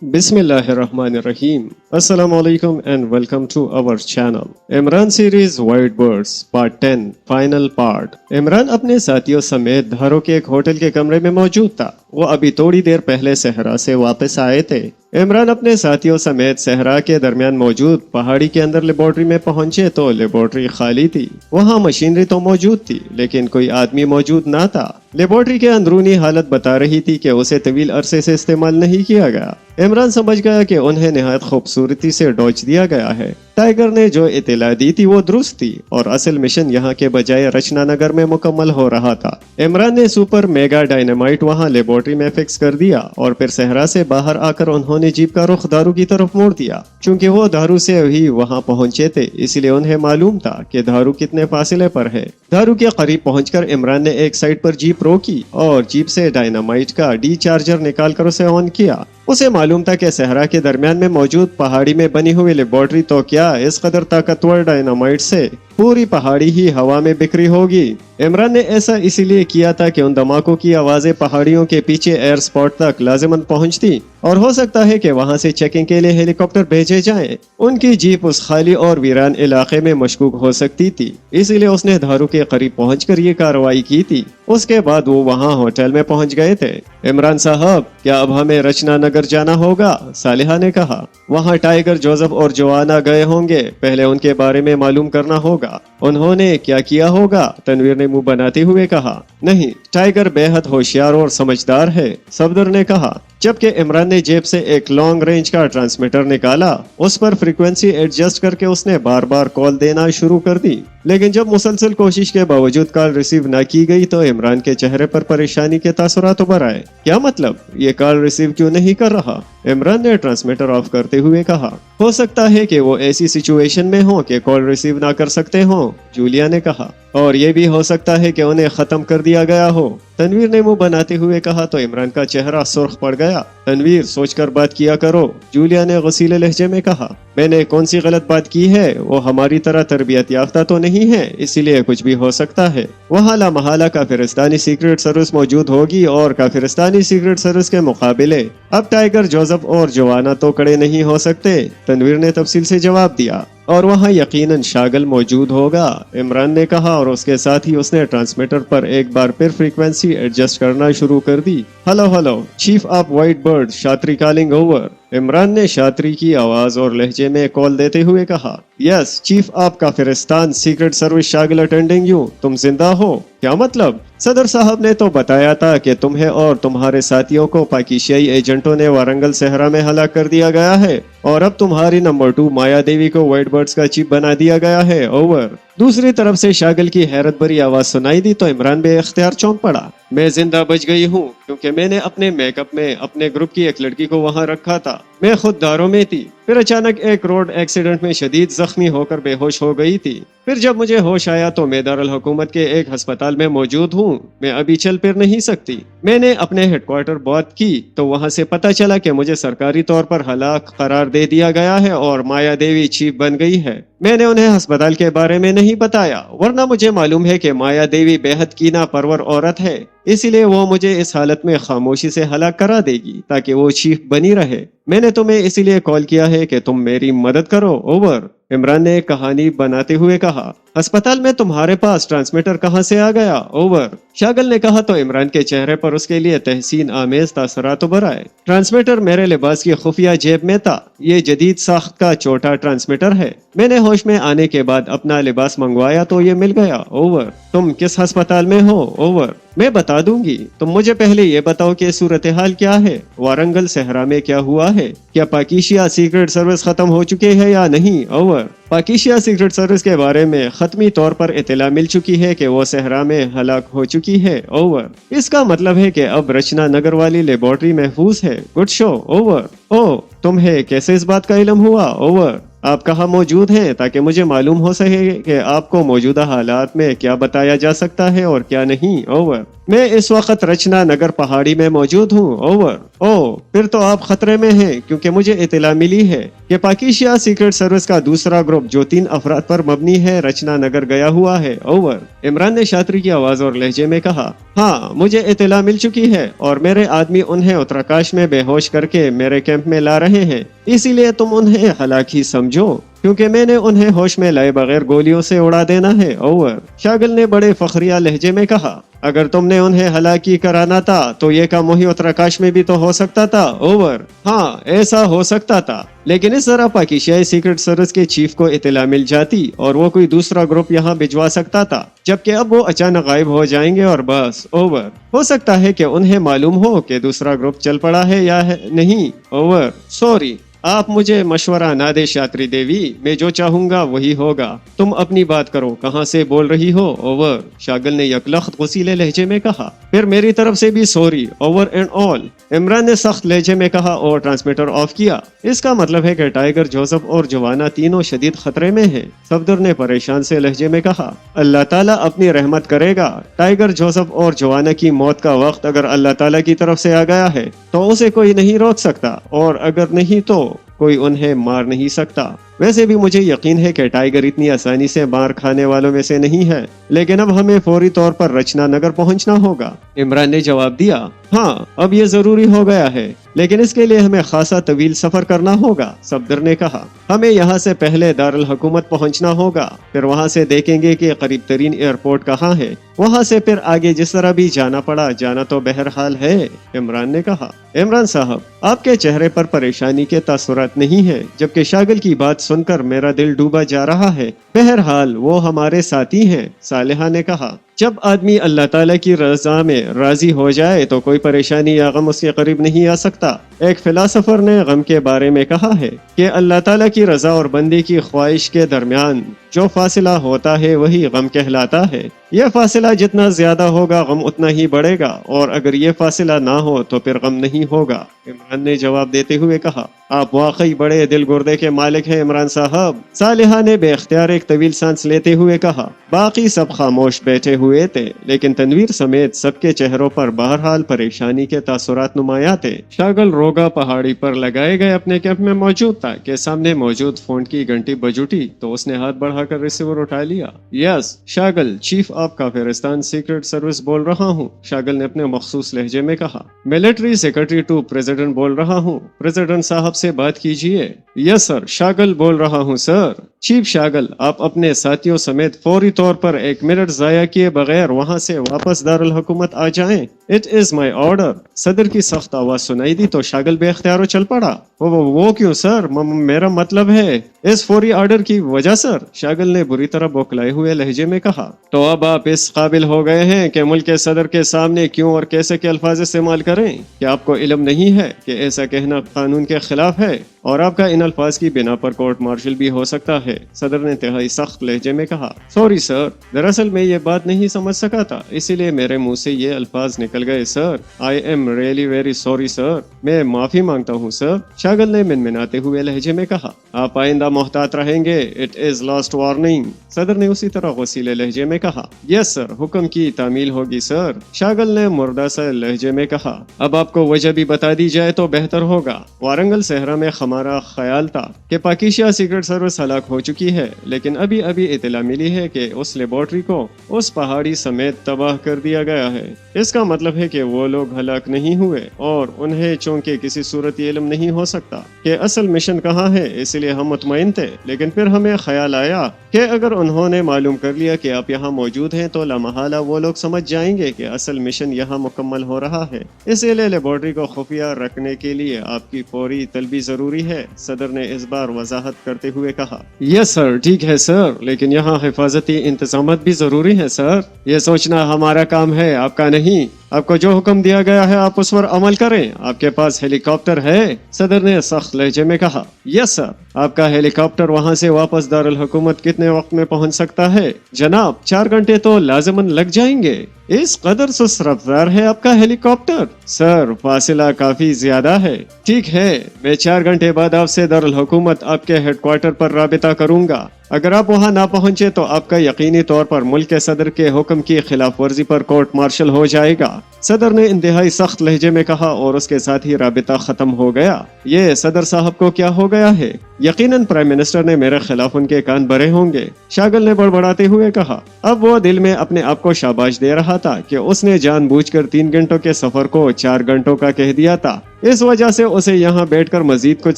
Bismillahirrahmanirrahim. Assalamu alaikum and welcome to our channel. Imran series white birds part 10 final part. Imran अपने साथियों समेत धारों के एक होटल के कमरे में मौजूद था। वो अभी थोड़ी देर पहले सहरा से वापस आए थे। इमरान अपने साथियों समेत सहरा के दरमियान मौजूद पहाड़ी के अंदर लेबोरेटरी में पहुंचे तो लेबोरेटरी खाली थी। वहाँ मशीनरी तो मौजूद थी लेकिन कोई आदमी मौजूद ना था। लेबोरेटरी के अंदरूनी हालत बता रही थी कि उसे तवील अरसे से इस्तेमाल नहीं किया गया। इमरान समझ गया कि उन्हें निहायत खूबसूरती से डॉच दिया गया है। टाइगर ने जो इत्तला दी थी वो दुरुस्त थी और असल मिशन यहाँ के बजाय रचना नगर में मुकम्मल हो रहा था। इमरान ने सुपर मेगा डायनामाइट वहाँ लेबोरेटरी में फिक्स कर दिया और फिर सहरा से बाहर आकर उन्होंने जीप का रुख दारू की तरफ मोड़ दिया। चूंकि वो दारू से ही वहाँ पहुंचे थे इसलिए उन्हें मालूम था कि दारू कितने फासले पर है। दारू के करीब पहुंचकर इमरान ने एक साइड पर जीप रोकी और जीप से डायनामाइट का डी चार्जर निकालकर उसे ऑन किया। उसे मालूम था कि सहरा के दरमियान में मौजूद पहाड़ी में बनी हुई लेबोरेटरी तो क्या इस कदर ताकतवर डायनामाइट से पूरी पहाड़ी ही हवा में बिखरी होगी। इमरान ने ऐसा इसीलिए किया था कि उन धमाकों की आवाजें पहाड़ियों के पीछे एयर स्पॉट तक लाजिमन पहुंचती और हो सकता है कि वहां से चेकिंग के लिए हेलीकॉप्टर भेजे जाएं। उनकी जीप उस खाली और वीरान इलाके में मशकूक हो सकती थी, इसीलिए उसने धारू के करीब पहुंचकर ये कार्रवाई की थी। उसके बाद वो वहां होटल में पहुंच गए थे। इमरान साहब, क्या अब हमें रचना नगर जाना होगा? सालिहा ने कहा। वहाँ टाइगर, जोसेफ और जोआना गए होंगे, पहले उनके बारे में मालूम करना होगा। उन्होंने क्या किया होगा? तनवीर ने मुंह बनाते हुए कहा। नहीं, टाइगर बेहद होशियार और समझदार है, सफदर ने कहा। जबकि इमरान ने जेब से एक लॉन्ग रेंज का ट्रांसमीटर निकाला। उस पर फ्रीक्वेंसी एडजस्ट करके उसने बार बार कॉल देना शुरू कर दी, लेकिन जब मुसलसल कोशिश के बावजूद कॉल रिसीव न की गई तो इमरान के चेहरे पर परेशानी के तासुरात उभर आए। क्या मतलब, ये कॉल रिसीव क्यों नहीं कर रहा? इमरान ने ट्रांसमीटर ऑफ करते हुए कहा। हो सकता है कि वो ऐसी सिचुएशन में हो कि कॉल रिसीव ना कर सकते हो, जूलिया ने कहा। और ये भी हो सकता है कि उन्हें खत्म कर दिया गया हो, तनवीर ने मुंह बनाते हुए कहा तो इमरान का चेहरा सुर्ख पड़ गया। तनवीर, सोचकर बात किया करो, जूलिया ने गसीले लहजे में कहा। मैंने कौन सी गलत बात की है? वो हमारी तरह तरबियत याफ्ता तो नहीं है, इसीलिए कुछ भी हो सकता है। वहाँ लामहला काफिरिस्तानी सीक्रेट सर्विस मौजूद होगी और काफिरिस्तानी सीक्रेट सर्विस के मुकाबले अब टाइगर, जोसेफ और जोआना तो कड़े नहीं हो सकते, तनवीर ने तफसील से जवाब दिया। और वहाँ यकीनन शागल मौजूद होगा, इमरान ने कहा और उसके साथ ही उसने ट्रांसमीटर पर एक बार फिर फ्रीक्वेंसी एडजस्ट करना शुरू कर दी। Hello hello, chief of white bird, Shastri calling over. Imran ने शात्री की आवाज और लहजे में कॉल देते हुए कहा। Yes, chief of Kafiristan secret service Shagil attending you. तुम जिंदा हो? क्या मतलब? सदर साहब ने तो बताया था कि तुम्हें और तुम्हारे साथियों को पाकिस्तानी एजेंटों ने वारंगल सहरा में हलाक कर दिया गया है और अब तुम्हारी नंबर 2 माया देवी को व्हाइट बर्ड्स का चीफ बना दिया गया है, ओवर। दूसरी तरफ से शागिल की हैरत भरी आवाज सुनाई दी तो इमरान बेइख्तियार चौंक पड़ा। मैं जिंदा बच गई हूँ क्योंकि मैंने अपने मेकअप में अपने ग्रुप की एक लड़की को वहाँ रखा था। मैं खुद दारू में थी, फिर अचानक एक रोड एक्सीडेंट में शदीद जख्मी होकर बेहोश हो गई थी। फिर जब मुझे होश आया तो मैं दारुल हुकूमत के एक अस्पताल में मौजूद हूँ। मैं अभी चल फिर नहीं सकती। मैंने अपने हेडक्वार्टर बात की तो वहाँ से पता चला कि मुझे सरकारी तौर पर हलाक करार दे दिया गया है और माया देवी चीफ बन गई है। मैंने उन्हें अस्पताल के बारे में नहीं बताया, वरना मुझे मालूम है कि माया देवी बेहद कीना परवर औरत है, इसीलिए वो मुझे इस हालत में खामोशी से हलाक करा देगी ताकि वो चीफ बनी रहे। मैंने तुम्हें इसीलिए कॉल किया है कि तुम मेरी मदद करो, ओवर। इमरान ने एक कहानी बनाते हुए कहा। अस्पताल में तुम्हारे पास ट्रांसमीटर कहाँ से आ गया, ओवर? शागिल ने कहा तो इमरान के चेहरे पर उसके लिए तहसीन आमेज तासरात उभर आए। ट्रांसमीटर मेरे लिबास की खुफिया जेब में था। ये जदीद साख्त का छोटा ट्रांसमीटर है। मैंने होश में आने के बाद अपना लिबास मंगवाया तो ये मिल गया, ओवर। तुम किस अस्पताल में हो, ओवर? मैं बता दूंगी, तुम मुझे पहले ये बताओ कि सूरत हाल क्या है। वारंगल सहरा में क्या हुआ है? क्या पाकिस्तान सीक्रेट सर्विस खत्म हो चुकी है या नहीं, ओवर? पाकिस्तान सीक्रेट सर्विस के बारे में खत्मी तौर पर इत्तला मिल चुकी है कि वो सहरा में हलाक हो चुकी है, ओवर। इसका मतलब है कि अब रचना नगर वाली लेबोरेटरी महफूज है। Good show, over. ओ, तुम्हें कैसे इस बात का इल्म हुआ, ओवर? आप कहाँ मौजूद हैं ताकि मुझे मालूम हो सके कि आपको मौजूदा हालात में क्या बताया जा सकता है और क्या नहीं, ओवर। मैं इस वक्त रचना नगर पहाड़ी में मौजूद हूँ, ओवर। ओ, फिर तो आप खतरे में हैं क्योंकि मुझे इत्तला मिली है کہ پاکیشیا سیکرٹ سروس کا دوسرا گروپ جو 3 افراد پر مبنی ہے رچنا نگر گیا ہوا ہے، اوور۔ عمران نے شاطری کی آواز اور لہجے میں کہا، ہاں مجھے اطلاع مل چکی ہے اور میرے آدمی انہیں اتراکاش میں بے ہوش کر کے میرے کیمپ میں لا رہے ہیں، اسی لیے تم انہیں ہلاک ہی سمجھو کیونکہ میں نے انہیں ہوش میں لائے بغیر گولیوں سے اڑا دینا ہے، اوور۔ شاگل نے بڑے فخریہ لہجے میں کہا، اگر تم نے انہیں ہلاکی کرانا تھا تو یہ کام وہی اتراکاش میں بھی تو ہو سکتا تھا، اوور۔ ہاں ایسا ہو سکتا تھا، لیکن اس طرح پاکیشیائی سیکرٹ سروس کے چیف کو اطلاع مل جاتی اور وہ کوئی دوسرا گروپ یہاں بھجوا سکتا تھا، جبکہ اب وہ اچانک غائب ہو جائیں گے اور بس، اوور۔ ہو سکتا ہے کہ انہیں معلوم ہو کہ دوسرا گروپ چل پڑا ہے یا نہیں، اوور۔ سوری، آپ مجھے مشورہ نہ دے شاطری دیوی، میں جو چاہوں گا وہی ہوگا، تم اپنی بات کرو، کہاں سے بول رہی ہو، اوور۔ شاگل نے یکلخت غصیلے لہجے میں کہا، پھر میری طرف سے بھی sorry, over and all. Imran نے سخت لہجے میں کہا اور ٹرانسمیٹر آف کیا۔ اس کا مطلب ہے کہ ٹائیگر، جوزف اور جوانا تینوں شدید خطرے میں ہیں، صفدر نے پریشان سے لہجے میں کہا۔ اللہ تعالیٰ اپنی رحمت کرے گا، ٹائیگر، جوزف اور جوانا کی موت کا وقت اگر اللہ تعالیٰ کی طرف سے آ گیا ہے تو اسے کوئی نہیں روک سکتا، اور اگر نہیں تو کوئی انہیں مار نہیں سکتا۔ ویسے بھی مجھے یقین ہے کہ ٹائیگر اتنی آسانی سے مار کھانے والوں میں سے نہیں ہے، لیکن اب ہمیں فوری طور پر رچنا نگر پہنچنا ہوگا۔ عمران نے جواب دیا، ہاں اب یہ ضروری ہو گیا ہے، لیکن اس کے لیے ہمیں خاصا طویل سفر کرنا ہوگا، صفدر نے کہا۔ ہمیں یہاں سے پہلے دارالحکومت پہنچنا ہوگا، پھر وہاں سے دیکھیں گے کہ قریب ترین ایئرپورٹ کہاں ہے، وہاں سے پھر آگے جس طرح بھی جانا پڑا جانا تو بہرحال ہے، عمران نے کہا۔ عمران صاحب، آپ کے چہرے پر پریشانی کے تاثرات نہیں ہے، جبکہ شاگل کی بات سن کر میرا دل ڈوبا جا رہا ہے۔ بہرحال وہ ہمارے ساتھی ہیں، صالحہ نے کہا۔ جب آدمی اللہ تعالیٰ کی رضا میں راضی ہو جائے تو کوئی پریشانی یا غم اس کے قریب نہیں آ سکتا۔ ایک فلاسفر نے غم کے بارے میں کہا ہے کہ اللہ تعالیٰ کی رضا اور بندے کی خواہش کے درمیان جو فاصلہ ہوتا ہے وہی غم کہلاتا ہے۔ یہ فاصلہ جتنا زیادہ ہوگا غم اتنا ہی بڑھے گا، اور اگر یہ فاصلہ نہ ہو تو پھر غم نہیں ہوگا، عمران نے جواب دیتے ہوئے کہا۔ آپ واقعی بڑے دل گردے کے مالک ہیں عمران صاحب، صالحہ نے بے اختیار ایک طویل سانس لیتے ہوئے کہا۔ باقی سب خاموش بیٹھے ہوئے تھے، لیکن تنویر سمیت سب کے چہروں پر بہرحال پریشانی کے تاثرات نمایاں تھے۔ شاگل روگا پہاڑی پر لگائے گئے اپنے کیمپ میں موجود تھا کہ سامنے موجود فون کی گھنٹی بج اٹھی تو اس نے ہاتھ بڑھا کر ریسیور اٹھا لیا۔ یس شاگل، چیف آف کافرستان سیکرٹ سروس بول رہا ہوں، شاگل نے اپنے مخصوص لہجے میں کہا۔ ملٹری سیکرٹری ٹو پریزیڈنٹ بول رہا ہوں، پریزیڈنٹ صاحب سے بات کیجیے۔ یس سر، شاگل بول رہا ہوں سر۔ چیف شاگل، آپ اپنے ساتھیوں سمیت فوری طور پر 1 منٹ ضائع کیے بغیر وہاں سے واپس دارالحکومت آ جائیں۔ It is my order. صدر کی سخت آواز سنائی دی تو شاگل بے اختیار چل پڑا۔ وہ کیوں سر؟ میرا مطلب ہے اس فوری آرڈر کی وجہ سر، شاگل نے بری طرح بوکلائے ہوئے لہجے میں کہا۔ تو اب آپ اس قابل ہو گئے ہیں کہ ملک کے صدر کے سامنے کیوں اور کیسے کے الفاظ استعمال کریں؟ کیا آپ کو علم نہیں ہے کہ ایسا کہنا قانون کے خلاف ہے اور آپ کا ان الفاظ کی بنا پر کورٹ مارشل بھی ہو سکتا ہے؟ صدر نے انتہائی سخت لہجے میں کہا۔ سوری سر، دراصل میں یہ بات نہیں سمجھ سکا تھا، اسی لیے میرے منہ سے یہ الفاظ نکل گئے sir. I am really very sorry sir, میں معافی مانگتا ہوں سر، شاگل نے منمناتے ہوئے لہجے میں کہا۔ آپ آئندہ محتاط رہیں گے، اٹ از لاسٹ وارننگ، صدر نے اسی طرح غصیلے لہجے میں کہا۔ یس سر، حکم کی تعمیل ہوگی سر، شاگل نے مردہ سے لہجے میں کہا۔ اب آپ کو وجہ بھی بتا دی جائے تو بہتر ہوگا۔ وارنگل صحرا میں ہمارا خیال تھا کہ پاکیشیا سیکرٹ سروس ہلاک ہو چکی ہے، لیکن ابھی اطلاع ملی ہے کہ اس لیبارٹری کو اس پہاڑی سمیت تباہ کر دیا گیا ہے۔ اس کا مطلب ہے کہ وہ لوگ ہلاک نہیں ہوئے، اور انہیں چونکہ کسی صورت یہ علم نہیں ہو سکتا کہ اصل مشن کہاں ہے، اس لیے ہم مطمئن تھے، لیکن پھر ہمیں خیال آیا کہ اگر انہوں نے معلوم کر لیا کہ آپ یہاں موجود ہیں تو لامحالہ وہ لوگ سمجھ جائیں گے کہ اصل مشن یہاں مکمل ہو رہا ہے، اسی لیے لیبارٹری کو خفیہ رکھنے کے لیے آپ کی فوری طلبی ضروری ہے، صدر نے اس بار وضاحت کرتے ہوئے کہا۔ یس سر، ٹھیک ہے سر، لیکن یہاں حفاظتی انتظامات بھی ضروری ہیں سر، یہ سوچنا ہمارا کام ہے، آپ کا نہیں۔ آپ کو جو حکم دیا گیا ہے آپ اس پر عمل کریں۔ آپ کے پاس ہیلی کاپٹر ہے؟ صدر نے سخت لہجے میں کہا۔ یس سر۔ آپ کا ہیلی کاپٹر وہاں سے واپس دارالحکومت کتنے وقت میں پہنچ سکتا ہے؟ جناب 4 گھنٹے تو لازماً لگ جائیں گے۔ اس قدر سست رفتار ہے آپ کا ہیلی کاپٹر؟ سر فاصلہ کافی زیادہ ہے۔ ٹھیک ہے، میں 4 گھنٹے بعد آپ سے دارالحکومت آپ کے ہیڈ کوارٹر پر رابطہ کروں گا۔ اگر آپ وہاں نہ پہنچے تو آپ کا یقینی طور پر ملک کے صدر کے حکم کی خلاف ورزی پر کورٹ مارشل ہو جائے گا، صدر نے انتہائی سخت لہجے میں کہا، اور اس کے ساتھ ہی رابطہ ختم ہو گیا۔ یہ صدر صاحب کو کیا ہو گیا ہے؟ यकीनन प्राइम मिनिस्टर ने मेरे खिलाफ उनके कान भरे होंगे, शागल ने बड़बड़ाते हुए कहा। अब वो दिल में अपने आप को शाबाश दे रहा था कि उसने जानबूझकर 3 घंटों के सफर को 4 घंटों का कह दिया था। इस वजह से उसे यहाँ बैठकर मजीद कुछ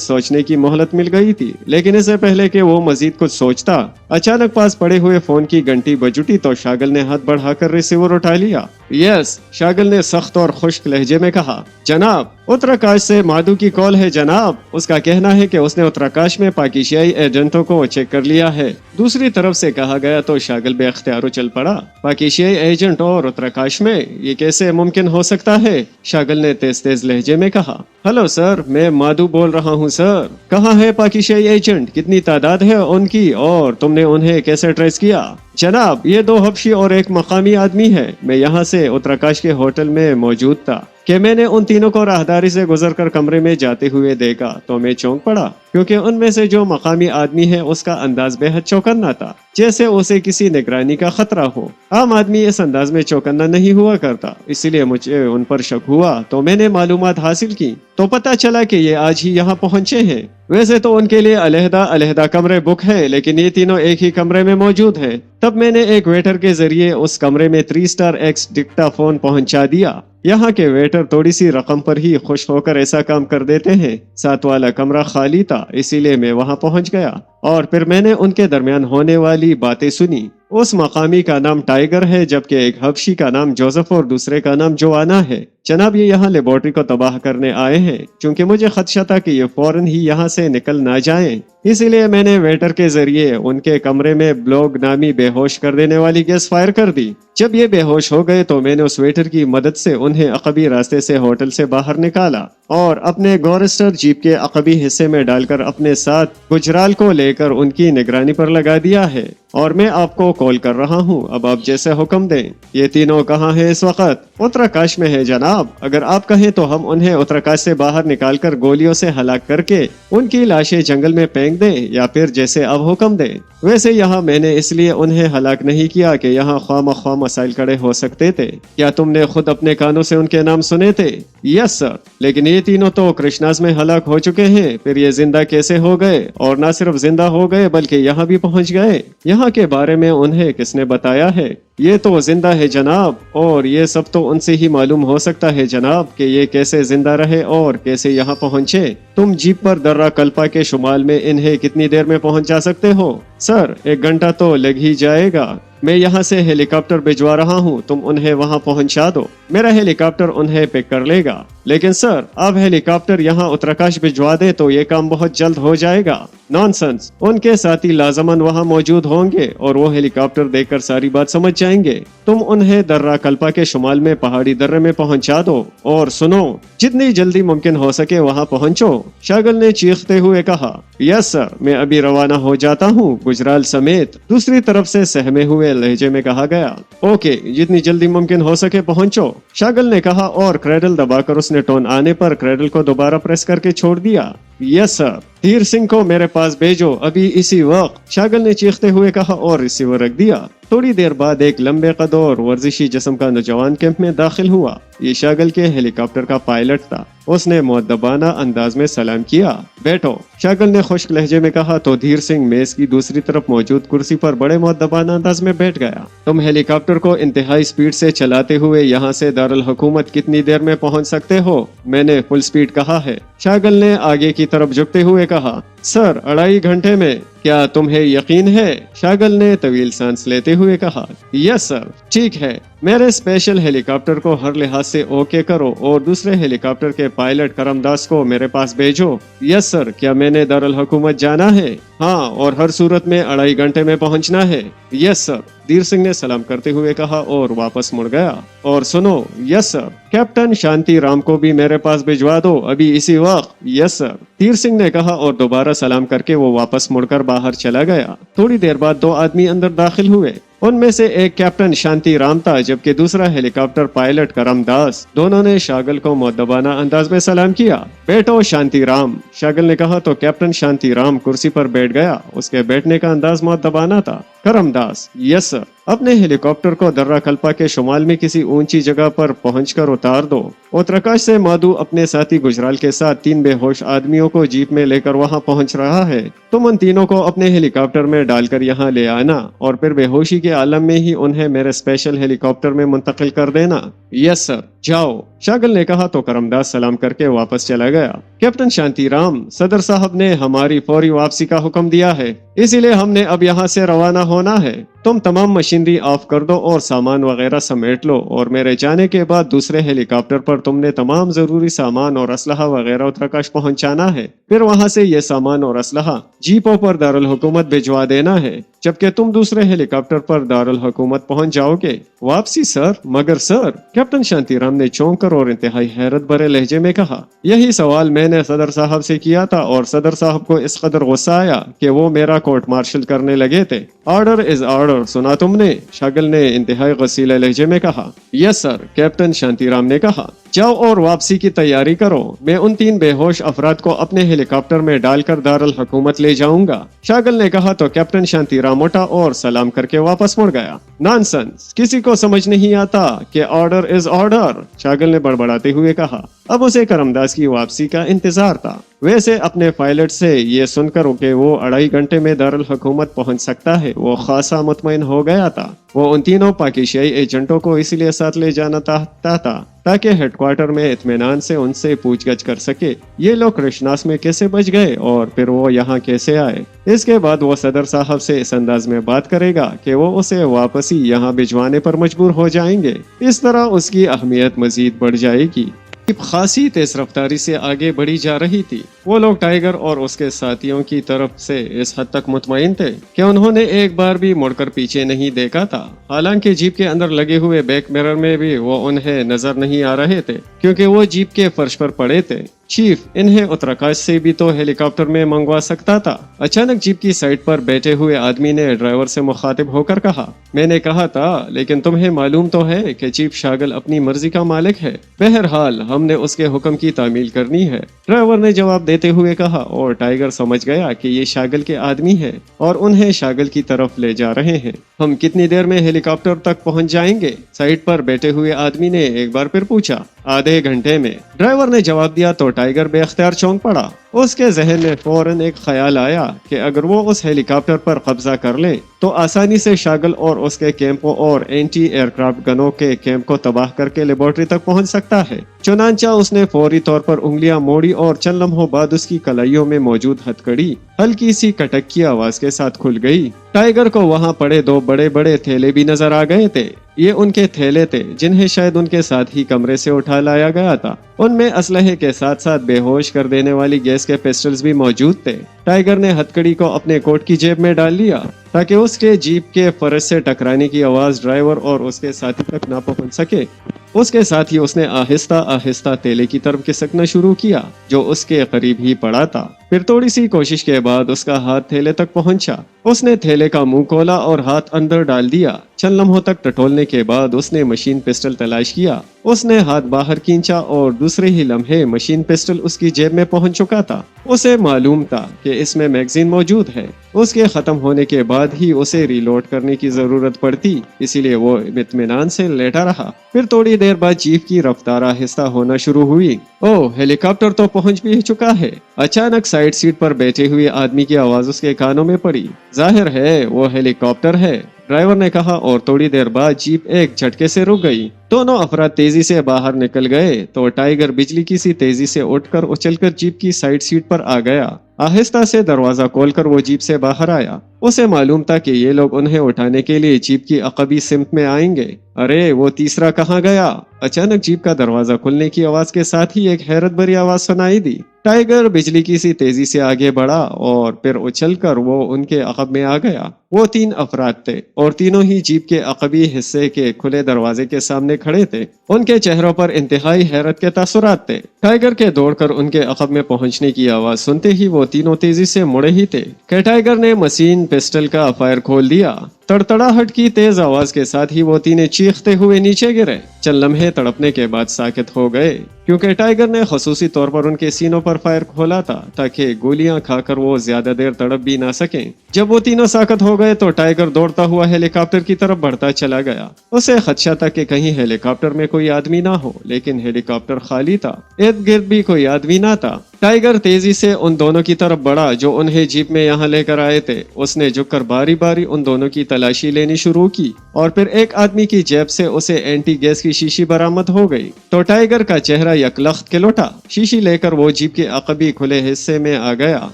सोचने की मोहलत मिल गई थी। लेकिन इससे पहले कि वो मजीद कुछ सोचता, अचानक पास पड़े हुए फोन की घंटी बज उठी तो शागल ने हाथ बढ़ाकर रिसीवर उठा लिया। यस, शागल ने सख्त और खुश्क लहजे में कहा। जनाब, उत्तराकाश से माधु की कॉल है जनाब। उसका कहना है कि उसने उत्तराकाश में पाकिस्तानी एजेंटों को चेक कर लिया है। दूसरी तरफ से कहा गया तो शागल बेख्तियार चल पड़ा। पाकिस्तानी एजेंट और उत्तराकाश में, ये कैसे मुमकिन हो सकता है? शागल ने तेज तेज लहजे में कहा। हेलो सर, मैं माधु बोल रहा हूँ सर। कहाँ है पाकिस्तानी एजेंट? कितनी तादाद है उनकी और तुमने उन्हें कैसे ट्रेस किया? जनाब, ये 2 हबशी और 1 मकामी आदमी है। मैं यहाँ से उत्तराकाश के होटल में मौजूद था कि मैंने उन तीनों को राहदारी से गुजरकर कमरे में जाते हुए देखा तो मैं चौंक पड़ा, क्योंकि उनमें से जो मकामी आदमी है उसका अंदाज बेहद चौकन्ना था, जैसे उसे किसी निगरानी का खतरा हो। आम आदमी इस अंदाज में चौकन्ना नहीं हुआ करता, इसलिए मुझे उन पर शक हुआ तो मैंने मालूमात हासिल की तो पता चला कि ये आज ही यहाँ पहुँचे हैं। वैसे तो उनके लिए अलहदा अलहदा कमरे बुक है, लेकिन ये तीनों एक ही कमरे में मौजूद हैं। तब मैंने एक वेटर के जरिए उस कमरे में 3 स्टार एक्स डिक्टाफोन पहुंचा दिया। यहाँ के वेटर थोड़ी सी रकम पर ही खुश होकर ऐसा काम कर देते हैं। 7 वाला कमरा खाली था, इसीलिए मैं वहाँ पहुँच गया और फिर मैंने उनके दरमियान होने वाली बातें सुनी। उस मकामी का नाम टाइगर है, जबकि एक हबशी का नाम जोसेफ और दूसरे का नाम जोआना है। जनाब, ये यहाँ लेबोरेटरी को तबाह करने आए हैं, क्योंकि मुझे खदशा था कि ये फौरन ही यहाँ से निकल ना जाएं। इसीलिए मैंने वेटर के जरिए उनके कमरे में ब्लॉग नामी बेहोश कर देने वाली गैस फायर कर दी। जब ये बेहोश हो गए तो मैंने उस वेटर की मदद से उन्हें अकबी रास्ते से होटल से बाहर निकाला और अपने गोरेस्टर जीप के अकबी हिस्से में डालकर अपने साथ गुजराल को लेकर उनकी निगरानी पर लगा दिया है और मैं आपको कॉल कर रहा हूँ। अब आप जैसे हुक्म दें। ये तीनों कहाँ हैं इस वक्त? उत्तराकाश में है जनाब। अगर आप कहें तो हम उन्हें उत्तराकाश से बाहर निकालकर गोलियों से हलाक करके उनकी लाशें जंगल में फेंक दें, या फिर जैसे आप हुक्म दें। वैसे यहाँ मैंने इसलिए उन्हें हलाक नहीं किया कि यहाँ ख्वाम मसाइल खड़े हो सकते थे। क्या तुमने खुद अपने कानों से उनके नाम सुने थे? Yes sir. लेकिन ये तीनों तो कृष्णास में हलाक हो चुके हैं, फिर ये जिंदा कैसे हो गए? और न सिर्फ जिंदा हो गए बल्कि यहाँ भी पहुँच गए। यहाँ के बारे में उन्हें किसने बताया है? ये तो जिंदा है जनाब, और ये सब तो उनसे ही मालूम हो सकता है जनाब कि ये कैसे जिंदा रहे और कैसे यहाँ पहुँचे। तुम जीप पर दर्रा कल्पा के शुमाल में इन्हें कितनी देर में पहुँच जा सकते हो? सर, 1 घंटा तो लग ही जाएगा। मैं यहाँ से हेलीकॉप्टर भिजवा रहा हूँ, तुम उन्हें वहाँ पहुँचा दो। मेरा हेलीकॉप्टर उन्हें पिक कर लेगा। लेकिन सर, आप हेलीकॉप्टर यहाँ उत्तराकाश भिजवा दे तो ये काम बहुत जल्द हो जाएगा। नॉनसेंस, उनके साथी लाजमन वहाँ मौजूद होंगे और वो हेलीकॉप्टर देखकर सारी बात समझ जाएंगे। तुम उन्हें दर्रा कल्पा के शुमाल में पहाड़ी दर्रे में पहुँचा दो और सुनो, जितनी जल्दी मुमकिन हो सके वहाँ पहुँचो। शागल ने चीखते हुए कहा। यस सर, मैं अभी रवाना हो जाता हूँ, गुजराल समेत। दूसरी तरफ से सहमे हुए लहजे में कहा गया। ओके, जितनी जल्दी मुमकिन हो सके पहुँचो, शागल ने कहा और क्रेडल दबाकर उसने टोन आने पर क्रेडल को दोबारा प्रेस करके छोड़ दिया। Yes sir. धीर सिंह को मेरे पास भेजो अभी इसी वक्त, शागल ने चीखते हुए कहा और रिसीवर रख दिया। थोड़ी देर बाद एक लंबे कद और वर्जिशी जिस्म का नौजवान कैंप में दाखिल हुआ। ये शागल के हेलीकॉप्टर का पायलट था। उसने मुअद्दबाना अंदाज में सलाम किया। बैठो, शागल ने खुश्क लहजे में कहा तो धीर सिंह मेज की दूसरी तरफ मौजूद कुर्सी पर बड़े मुअद्दबाना अंदाज में बैठ गया। तुम हेलीकॉप्टर को इंतहाई स्पीड से चलाते हुए यहाँ से दारुल हुकूमत कितनी देर में पहुँच सकते हो? मैंने फुल स्पीड कहा है। शागल ने आगे की तरफ झुकते हुए कहा। सर, 2.5 घंटे में। क्या तुम्हें यकीन है? शागल ने तवील सांस लेते हुए कहा। Yes sir. ठीक है, मेरे स्पेशल हेलीकॉप्टर को हर लिहाज से ओके करो और दूसरे हेलीकॉप्टर के पायलट करमदास को मेरे पास भेजो। Yes sir. क्या मैंने दारुल हुकूमत जाना है? हाँ, और हर सूरत में 2.5 घंटे में पहुंचना है। Yes sir. धीर सिंह ने सलाम करते हुए कहा और वापस मुड़ गया। और सुनो। Yes sir. कैप्टन शांति राम को भी मेरे पास भिजवा दो अभी इसी वक्त। Yes sir. धीर सिंह ने कहा और दोबारा सलाम करके वो वापस मुड़कर बाहर चला गया। थोड़ी देर बाद 2 आदमी अंदर दाखिल हुए। उनमें से एक कैप्टन शांति राम था, जबकि दूसरा हेलीकॉप्टर पायलट करमदास। दोनों ने शागल को मुअद्दबाना अंदाज में सलाम किया। बैठो शांति राम, शागल ने कहा तो कैप्टन शांति राम कुर्सी पर बैठ गया। उसके बैठने का अंदाज मुअद्दबाना था। करमदास। Yes sir. अपने हेलीकॉप्टर को दर्रा कल्पा के शुमाल में किसी ऊंची जगह पर पहुंचकर उतार दो। उत्तराकाश से माधु अपने साथी गुजराल के साथ 3 बेहोश आदमियों को जीप में लेकर वहां पहुंच रहा है। तुम उन तीनों को अपने हेलीकॉप्टर में डालकर यहाँ ले आना और फिर बेहोशी के आलम में ही उन्हें मेरे स्पेशल हेलीकॉप्टर में मुंतकिल कर देना। यस सर, जाओ, शागिल ने कहा तो करमदास सलाम करके वापस चला गया। कैप्टन शांतिराम, सदर साहब ने हमारी फौरी वापसी का हुक्म दिया है, इसीलिए हमने अब यहाँ से रवाना होना है। तुम तमाम मशीनरी ऑफ कर दो और सामान वगैरह समेट लो और मेरे जाने के बाद दूसरे हेलीकॉप्टर पर तुमने तमाम जरूरी सामान और असलहा वगैरह उत्तराकाश पहुंचाना है। फिर वहां से ये सामान और असलहा जीपों पर दारुल हुकूमत भिजवा देना है, जबकि तुम दूसरे हेलीकॉप्टर पर दारुल हुकूमत पहुंच जाओगे। वापसी सर? मगर सर, कैप्टन शांतिराम ने चौंक कर और इंतहाई हैरत भरे लहजे में कहा, यही सवाल मैंने सदर साहब से किया था और सदर साहब को इस कदर गुस्सा आया कि वो मेरा कोर्ट मार्शल करने लगे थे। ऑर्डर इज ऑर्डर, सुना तुमने? शागिल ने इंतहाई गसीले लहजे में कहा। यस सर, कैप्टन शांतिराम ने कहा। जाओ और वापसी की तैयारी करो। मैं उन 3 बेहोश अफराद को अपने हेलीकॉप्टर में डालकर दारुल हुकूमत ले जाऊंगा। शागिल ने कहा तो कैप्टन शांतिराम उठा और सलाम करके वापस मुड़ गया। नॉनसेंस, किसी को समझ नहीं आता कि ऑर्डर इज ऑर्डर, शागिल ने बड़बड़ाते हुए कहा। अब उसे करमदास की वापसी का इंतजार था। वैसे अपने पायलट से ये सुनकर कि वो 2.5 घंटे में दारुल हुकूमत पहुंच सकता है, वो खासा मुतमईन हो गया था। वो उन तीनों पाकिस्तानी एजेंटों को इसलिए साथ ले जाना चाहता था ताकि हेडक्वार्टर में इत्मीनान से उनसे पूछगछ कर सके ये लोग कृष्णास में कैसे बच गए और फिर वो यहाँ कैसे आए। इसके बाद वो सदर साहब से इस अंदाज में बात करेगा कि वो उसे वापसी यहाँ भिजवाने पर मजबूर हो जाएंगे। इस तरह उसकी अहमियत मजीद बढ़ जाएगी। खासी तेज रफ्तारी से आगे बढ़ी जा रही थी। वो लोग टाइगर और उसके साथियों की तरफ से इस हद तक मुतमईन थे कि उन्होंने एक बार भी मुड़कर पीछे नहीं देखा था। हालांकि जीप के अंदर लगे हुए बैक मिरर में भी वो उन्हें नजर नहीं आ रहे थे क्योंकि वो जीप के फर्श पर पड़े थे। चीफ, इन्हें उत्तराकाश से भी तो हेलीकॉप्टर में मंगवा सकता था। अचानक जीप की साइड पर बैठे हुए आदमी ने ड्राइवर से मुखातिब होकर कहा, मैंने कहा था, लेकिन तुम्हें मालूम तो है कि चीफ शागिल अपनी मर्जी का मालिक है। बहरहाल हमने उसके हुक्म की तामील करनी है, ड्राइवर ने जवाब देते हुए कहा। और टाइगर समझ गया कि ये शागिल के आदमी है और उन्हें शागिल की तरफ ले जा रहे हैं। हम कितनी देर में हेलीकॉप्टर तक पहुंच जाएंगे? साइड पर बैठे हुए आदमी ने एक बार फिर पूछा। आधे घंटे में, ड्राइवर ने जवाब दिया तो टाइगर बेख्तियार चौंक पड़ा। उसके जहन में फौरन एक ख्याल आया कि अगर वो उस हेलीकॉप्टर पर कब्जा कर ले तो आसानी से शागिल और उसके कैंपों और एंटी एयरक्राफ्ट गनों के कैंप को तबाह करके लेबोरेटरी तक पहुंच सकता है। चुनांचा उसने फौरी तौर पर उंगलियां मोड़ी और चंद लम्हों बाद उसकी कलाइयों में मौजूद हथकड़ी हल्की सी कटक की आवाज के साथ खुल गई। टाइगर को वहां पड़े 2 बड़े बड़े थैले भी नजर आ गए थे। ये उनके थैले थे जिन्हें शायद उनके साथ ही कमरे से उठा लाया गया था। उनमें असलहे के साथ साथ बेहोश कर देने वाली गैस के पिस्टल्स भी मौजूद थे। टाइगर ने हथकड़ी को अपने कोट की जेब में डाल लिया ताकि उसके जीप के फर्श से टकराने की आवाज ड्राइवर और उसके साथी तक ना पहुंच सके। उसके साथ ही उसने आहिस्ता आहिस्ता थैले की तरफ खिसकना शुरू किया जो उसके करीब ही पड़ा था। फिर थोड़ी सी कोशिश के बाद उसका हाथ थैले तक पहुंचा। उसने थैले का मुंह खोला और हाथ अंदर डाल दिया। चंद लम्हों तक टटोलने के बाद उसने मशीन पिस्टल तलाश किया। उसने हाथ बाहर खींचा और दूसरे ही लम्हे मशीन पिस्टल उसकी जेब में पहुंच चुका था। उसे मालूम था कि इसमें मैगजीन मौजूद है। उसके खत्म होने के बाद ही उसे रिलोड करने की जरूरत पड़ती, इसीलिए वो इत्मीनान से लेटा रहा। फिर थोड़ी देर बाद जीप की रफ्तार आहिस्ता होना शुरू हुई। ओह, हेलीकॉप्टर तो पहुंच भी चुका है। अचानक साइड सीट पर बैठे हुए आदमी की आवाज उसके कानों में पड़ी। जाहिर है वो हेलीकॉप्टर है, ड्राइवर ने कहा। और थोड़ी देर बाद जीप एक झटके से रुक गई। दोनों अफराद तेजी से बाहर निकल गए तो टाइगर बिजली की सी तेजी से उठकर उछलकर जीप की साइड सीट पर आ गया। आहिस्ता से दरवाजा खोलकर वो जीप से बाहर आया। उसे मालूम था कि ये लोग उन्हें उठाने के लिए जीप की अकबी सिमत में आएंगे। अरे वो तीसरा कहाँ गया? अचानक जीप का दरवाजा खुलने की आवाज के साथ ही एक हैरत भरी आवाज सुनाई दी। टाइगर बिजली की सी तेजी से आगे बढ़ा और फिर उछलकर वो उनके अकब में आ गया। वो 3 अफराद थे और तीनों ही जीप के अकबी हिस्से के खुले दरवाजे के सामने खड़े थे। उनके चेहरों पर इंतहाई हैरत के तासुरात थे। टाइगर के दौड़कर उनके अक़ब में पहुंचने की आवाज सुनते ही वो तीनों तेजी से मुड़े ही थे कि टाइगर ने मशीन पिस्टल का फायर खोल दिया। तड़तड़ाहट की तेज आवाज के साथ ही वो तीनों चीखते हुए नीचे गिरे। चंद लम्हे तड़पने के बाद साकित हो गए क्योंकि टाइगर ने खसूसी तौर पर उनके सीनों पर फायर खोला था ताकि गोलियां खाकर वो ज्यादा देर तड़प भी ना सकें। जब वो तीनों साकित हो गए तो टाइगर दौड़ता हुआ हेलीकॉप्टर की तरफ बढ़ता चला गया। उसे खदशा था कि कहीं हेलीकॉप्टर में कोई आदमी ना हो, लेकिन हेलीकॉप्टर खाली था, इर्द गिर्द भी कोई आदमी ना था। टाइगर तेजी से उन दोनों की तरफ बढ़ा जो उन्हें जीप में यहाँ लेकर आए थे। उसने झुककर बारी बारी उन दोनों की तलाशी लेनी शुरू की और फिर एक आदमी की जेब से उसे एंटी गैस की शीशी बरामद हो गई तो टाइगर का चेहरा यकलख्त खिल उठा। शीशी लेकर वो जीप के अकबी खुले हिस्से में आ गया।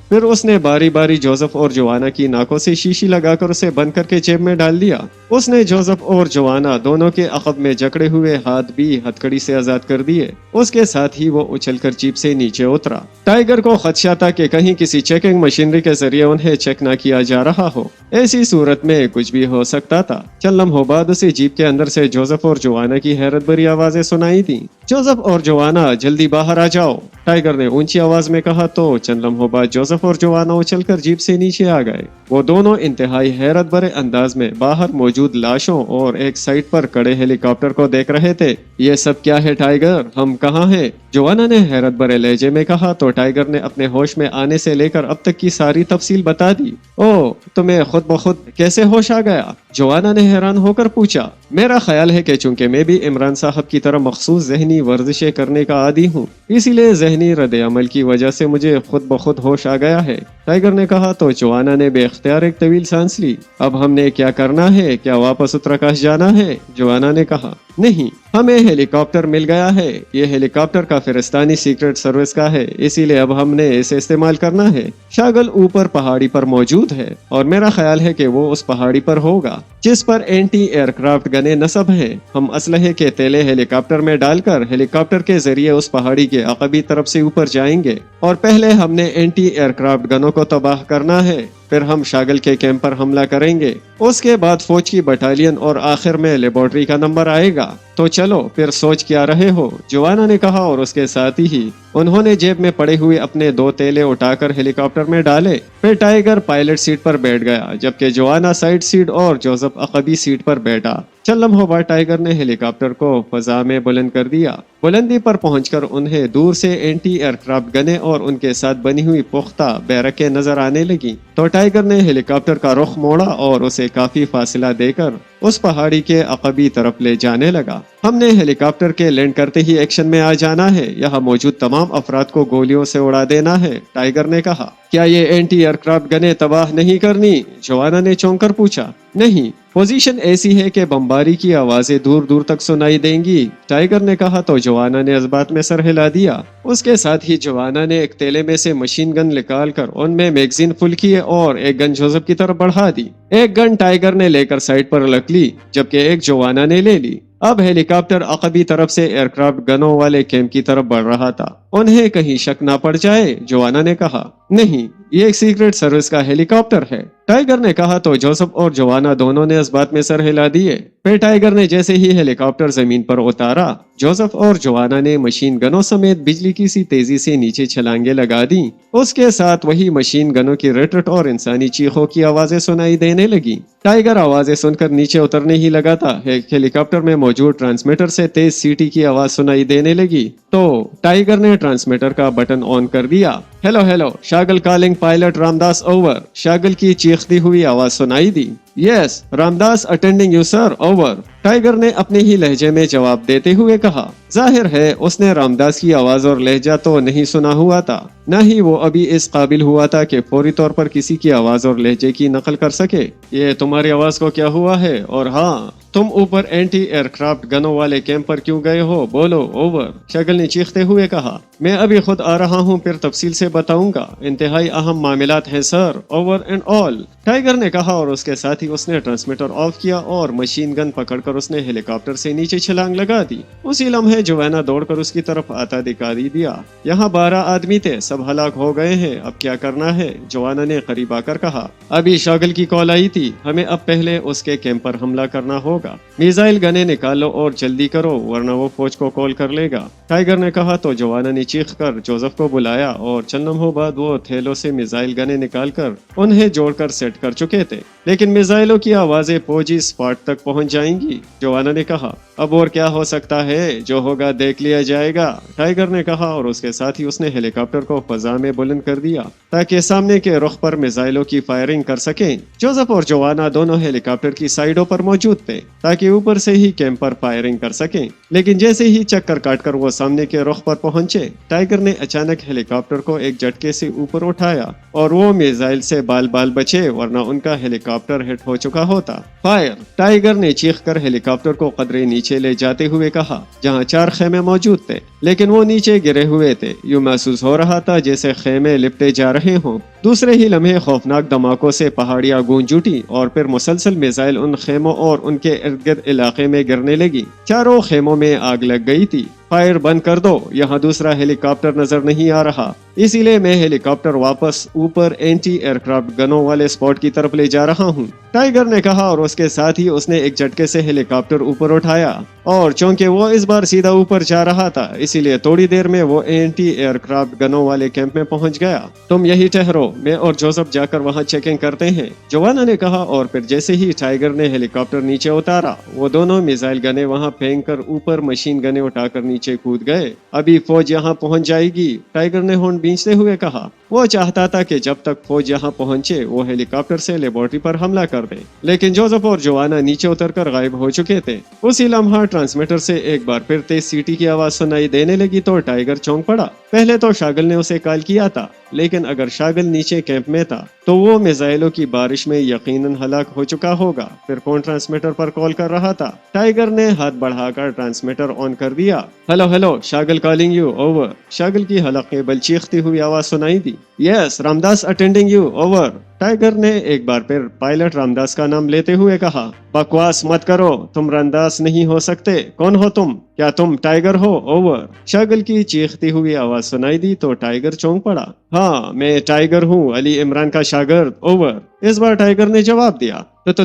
फिर उसने बारी बारी जोसेफ और जोआना की नाकों से शीशी लगाकर उसे बंद करके जेब में डाल दिया। उसने जोसेफ और जोआना दोनों के अकब में जकड़े हुए हाथ भी हथकड़ी से आजाद कर दिए। उसके साथ ही वो उछलकर जीप से नीचे उतरा। टाइगर को खदशा था कि कहीं किसी चेकिंग मशीनरी के जरिए उन्हें चेक न किया जा रहा हो। ऐसी सूरत में कुछ भी हो सकता था। चंद लम्हों बाद उसे जीप के अंदर से जोसेफ और जोआना की हैरत भरी आवाजें सुनाई दी। जोसेफ और जोआना, जल्दी बाहर आ जाओ, टाइगर ने ऊंची आवाज में कहा तो चंद लम्हों बाद जोसेफ और जोआना उछलकर जीप से नीचे आ गए। वो दोनों इंतहाई हैरत भरे अंदाज में बाहर मौजूद लाशों और एक साइड पर खड़े हेलीकॉप्टर को देख रहे थे। ये सब क्या है टाइगर, हम कहाँ हैं? जोआना ने हैरत भरे लहजे में कहा तो टाइगर ने अपने होश में आने से लेकर अब तक की सारी तफसील बता दी। ओ, तुम्हें खुद ब खुद कैसे होश आ गया? जोआना ने हैरान होकर पूछा। मेरा ख्याल है कि चूंकि मैं भी इमरान साहब की तरह मखसूस जहनी वर्जिशें करने का आदी हूँ, इसीलिए जहनी रद्द अमल की वजह से मुझे खुद ब खुद होश आ गया है, टाइगर ने कहा तो जोआना ने बेख्तियार एक तवील सांस ली। अब हमने क्या करना है? क्या वापस उत्तराकाश जाना है? जोआना ने कहा। नहीं, हमें हेलीकॉप्टर मिल गया है। ये हेलीकॉप्टर काफिरिस्तानी सीक्रेट सर्विस का है, इसीलिए अब हमने इसे इस्तेमाल करना है। शागल ऊपर पहाड़ी पर मौजूद है और मेरा ख्याल है कि वो उस पहाड़ी पर होगा जिस पर एंटी एयरक्राफ्ट गने नस्ब है। हम असलहे के तेले हेलीकॉप्टर में डालकर हेलीकॉप्टर के जरिए उस पहाड़ी के अकबी तरफ से ऊपर जाएंगे और पहले हमने एंटी एयरक्राफ्ट गनों को तबाह करना है, फिर हम शागल के कैंप पर हमला करेंगे, उसके बाद फौज की बटालियन और आखिर में लेबोरेटरी का नंबर आएगा। तो चलो फिर सोच क्या रहे हो? जोआना ने कहा और उसके साथ ही उन्होंने जेब में पड़े हुए अपने 2 तेले उठाकर हेलीकॉप्टर में डाले। फिर टाइगर पायलट सीट पर बैठ गया जबकि जोआना साइड सीट और जोसेफ अकबी सीट पर बैठा। चंद लम्हों बाद टाइगर ने हेलीकॉप्टर को फजा में बुलंद कर दिया। बुलंदी पर पहुंचकर उन्हें दूर से एंटी एयरक्राफ्ट गने और उनके साथ बनी हुई पुख्ता बैरकें नजर आने लगी तो टाइगर ने हेलीकॉप्टर का रुख मोड़ा और उसे काफी फासला देकर उस पहाड़ी के अकबी तरफ ले जाने लगा। हमने हेलीकॉप्टर के लैंड करते ही एक्शन में आ जाना है, यहाँ मौजूद तमाम अफराद को गोलियों से उड़ा देना है, टाइगर ने कहा। क्या ये एंटी एयरक्राफ्ट गने तबाह नहीं करनी? जोआना ने चौंक कर पूछा। नहीं, पोजीशन ऐसी है कि बमबारी की आवाजें दूर दूर तक सुनाई देंगी, टाइगर ने कहा तो जोआना ने इस बात में सर हिला दिया। उसके साथ ही जोआना ने एक तेले में से मशीन गन निकाल कर उनमें मैगजीन फुल किए और एक गन जोसेफ की तरफ बढ़ा दी। एक गन टाइगर ने लेकर साइड पर रख ली जबकि एक जोआना ने ले ली। अब हेलीकॉप्टर अकबी तरफ से एयरक्राफ्ट गनों वाले कैंप की तरफ बढ़ रहा था। उन्हें कहीं शक ना पड़ जाए, जोआना ने कहा। नहीं, ये एक सीक्रेट सर्विस का हेलीकॉप्टर है, टाइगर ने कहा तो जोसेफ और जोआना दोनों ने इस बात में सर हिला दिए। फिर टाइगर ने जैसे ही हेलीकॉप्टर जमीन पर उतारा, जोसेफ और जोआना ने मशीन गनों समेत बिजली की सी तेजी से नीचे छलांगे लगा दी। उसके साथ वही मशीन गनों की रटरट और इंसानी चीखों की आवाजें सुनाई देने लगी। टाइगर आवाजें सुनकर नीचे उतरने ही लगा था, हेलीकॉप्टर में मौजूद ट्रांसमीटर से तेज सीटी की आवाज सुनाई देने लगी तो टाइगर ने ट्रांसमीटर का बटन ऑन कर दिया। Hello hello, Shagal calling, pilot Ramdas over, Shagal की चीखती हुई आवाज सुनाई दी। Yes, Ramdas attending you sir, over, Tiger ने अपने ही लहजे में जवाब देते हुए कहा। जाहिर है उसने रामदास की आवाज और लहजा तो नहीं सुना हुआ था, न ही वो अभी इस काबिल हुआ था कि फौरी तौर पर किसी की आवाज और लहजे की नकल कर सके। ये तुम्हारी आवाज को क्या हुआ है? और हाँ, तुम ऊपर एंटी एयरक्राफ्ट गनों वाले कैंप पर क्यों गए हो? बोलो, ओवर, शागल ने चीखते हुए कहा। मैं अभी खुद आ रहा हूँ, फिर तफसील से बताऊंगा, इंतहाई अहम मामलात हैं sir, over and all, tiger ने कहा और उसके साथ ही उसने ट्रांसमीटर ऑफ किया और मशीन गन पकड़कर उसने हेलीकॉप्टर से नीचे छलांग लगा दी। उसी लम्हे है जोवाना दौड़कर उसकी तरफ आता दिखाई दिया। यहाँ 12 आदमी थे, सब हलाक हो गए हैं, अब क्या करना है? जोवाना ने करीब आकर कहा। अभी शागल की कॉल आई थी, हमें अब पहले उसके कैंप पर हमला करना होगा। मिसाइल गने निकालो और जल्दी करो वरना वो फौज को कॉल कर लेगा। टाइगर ने कहा तो जोवाना ने चीख कर जोसेफ को बुलाया और चंद लम्हों बाद वो थैलों से मिसाइल गने निकालकर उन्हें जोड़कर सेट कर चुके थे। लेकिन मिसाइलों की आवाजें फौजी स्पॉट तक पहुंच जाएंगी। जोवाना ने कहा अब और क्या हो सकता है, जो होगा देख लिया जाएगा, टाइगर ने कहा और उसके साथ ही उसने हेलीकॉप्टर को फजा में बुलंद कर दिया ताकि सामने के रुख पर मिसाइलों की फायरिंग कर सकें। जोसेफ और जोवाना दोनों हेलीकॉप्टर की साइडों पर मौजूद थे ताकि ऊपर से ही कैंप पर फायरिंग कर सकें। लेकिन जैसे ही चक्कर काटकर वो सामने के रुख पर पहुंचे, टाइगर ने अचानक हेलीकॉप्टर को एक झटके से ऊपर उठाया और वो मिसाइल से बाल बाल बचे वरना उनका हेलीकॉप्टर हिट हो चुका होता। फायर! टाइगर ने चीख कर हेलीकॉप्टर को कदरे नीचे ले जाते हुए कहा, जहाँ 4 खेमे मौजूद थे लेकिन वो नीचे गिरे हुए थे। यूं महसूस हो रहा था जैसे खेमे लिपटे जा रहे हों। दूसरे ही लम्हे खौफनाक धमाकों से पहाड़ियां गूंज उठी और फिर मुसलसल मिसाइल उन खेमों और उनके इर्द गिर्द इलाके में गिरने लगी। चारों खेमों में आग लग गई थी। फायर बंद कर दो, यहाँ दूसरा हेलीकॉप्टर नजर नहीं आ रहा, इसीलिए मैं हेलीकॉप्टर वापस ऊपर एंटी एयरक्राफ्ट गनों वाले स्पॉट की तरफ ले जा रहा हूँ, टाइगर ने कहा और उसके साथ ही उसने एक झटके से हेलीकॉप्टर ऊपर उठाया और चूंकि वो इस बार सीधा ऊपर जा रहा था इसीलिए थोड़ी देर में वो एंटी एयरक्राफ्ट गनों वाले कैंप में पहुंच गया। तुम यही ठहरो, मैं और जोसेफ जाकर वहां चेकिंग करते हैं, जोवाना ने कहा और फिर जैसे ही टाइगर ने हेलीकॉप्टर नीचे उतारा वो दोनों मिसाइल गने वहां फेंक कर ऊपर मशीन गने उठाकर नीचे कूद गए। अभी फौज यहाँ पहुंच जाएगी, टाइगर ने होंठ भींचते हुए कहा। वो चाहता था कि जब तक फौज यहाँ पहुंचे वो हेलीकॉप्टर से लेबोरेटरी पर हमला कर दे, लेकिन जोसेफ और जोवाना नीचे उतरकर गायब हो चुके थे। उसी लम्हा ट्रांसमीटर से एक बार फिर तेज सीटी की आवाज सुनाई देने लगी तो टाइगर चौंक पड़ा। पहले तो शागल ने उसे कॉल किया था, लेकिन अगर शागल नीचे कैंप में था तो वो मिसाइलों की बारिश में यकीनन हलाक हो चुका होगा। फिर कौन ट्रांसमीटर पर कॉल कर रहा था? टाइगर ने हाथ बढ़ाकर ट्रांसमीटर ऑन कर दिया। Hello hello, Shagal calling you, over. Shagal की हलक़ेबल चीखती हुई आवाज सुनाई दी। Yes, Ramdas attending you, over. Tiger ने एक बार फिर पायलट रामदास का नाम लेते हुए कहा। बकवास मत करो, तुम रामदास नहीं हो सकते, कौन हो तुम? क्या तुम टाइगर हो? ओवर। शागल की चीखती हुई आवाज सुनाई दी तो टाइगर चौंक पड़ा। हाँ, मैं टाइगर हूँ, अली इमरान का शागिर्द, ओवर। इस बार टाइगर ने जवाब दिया। तो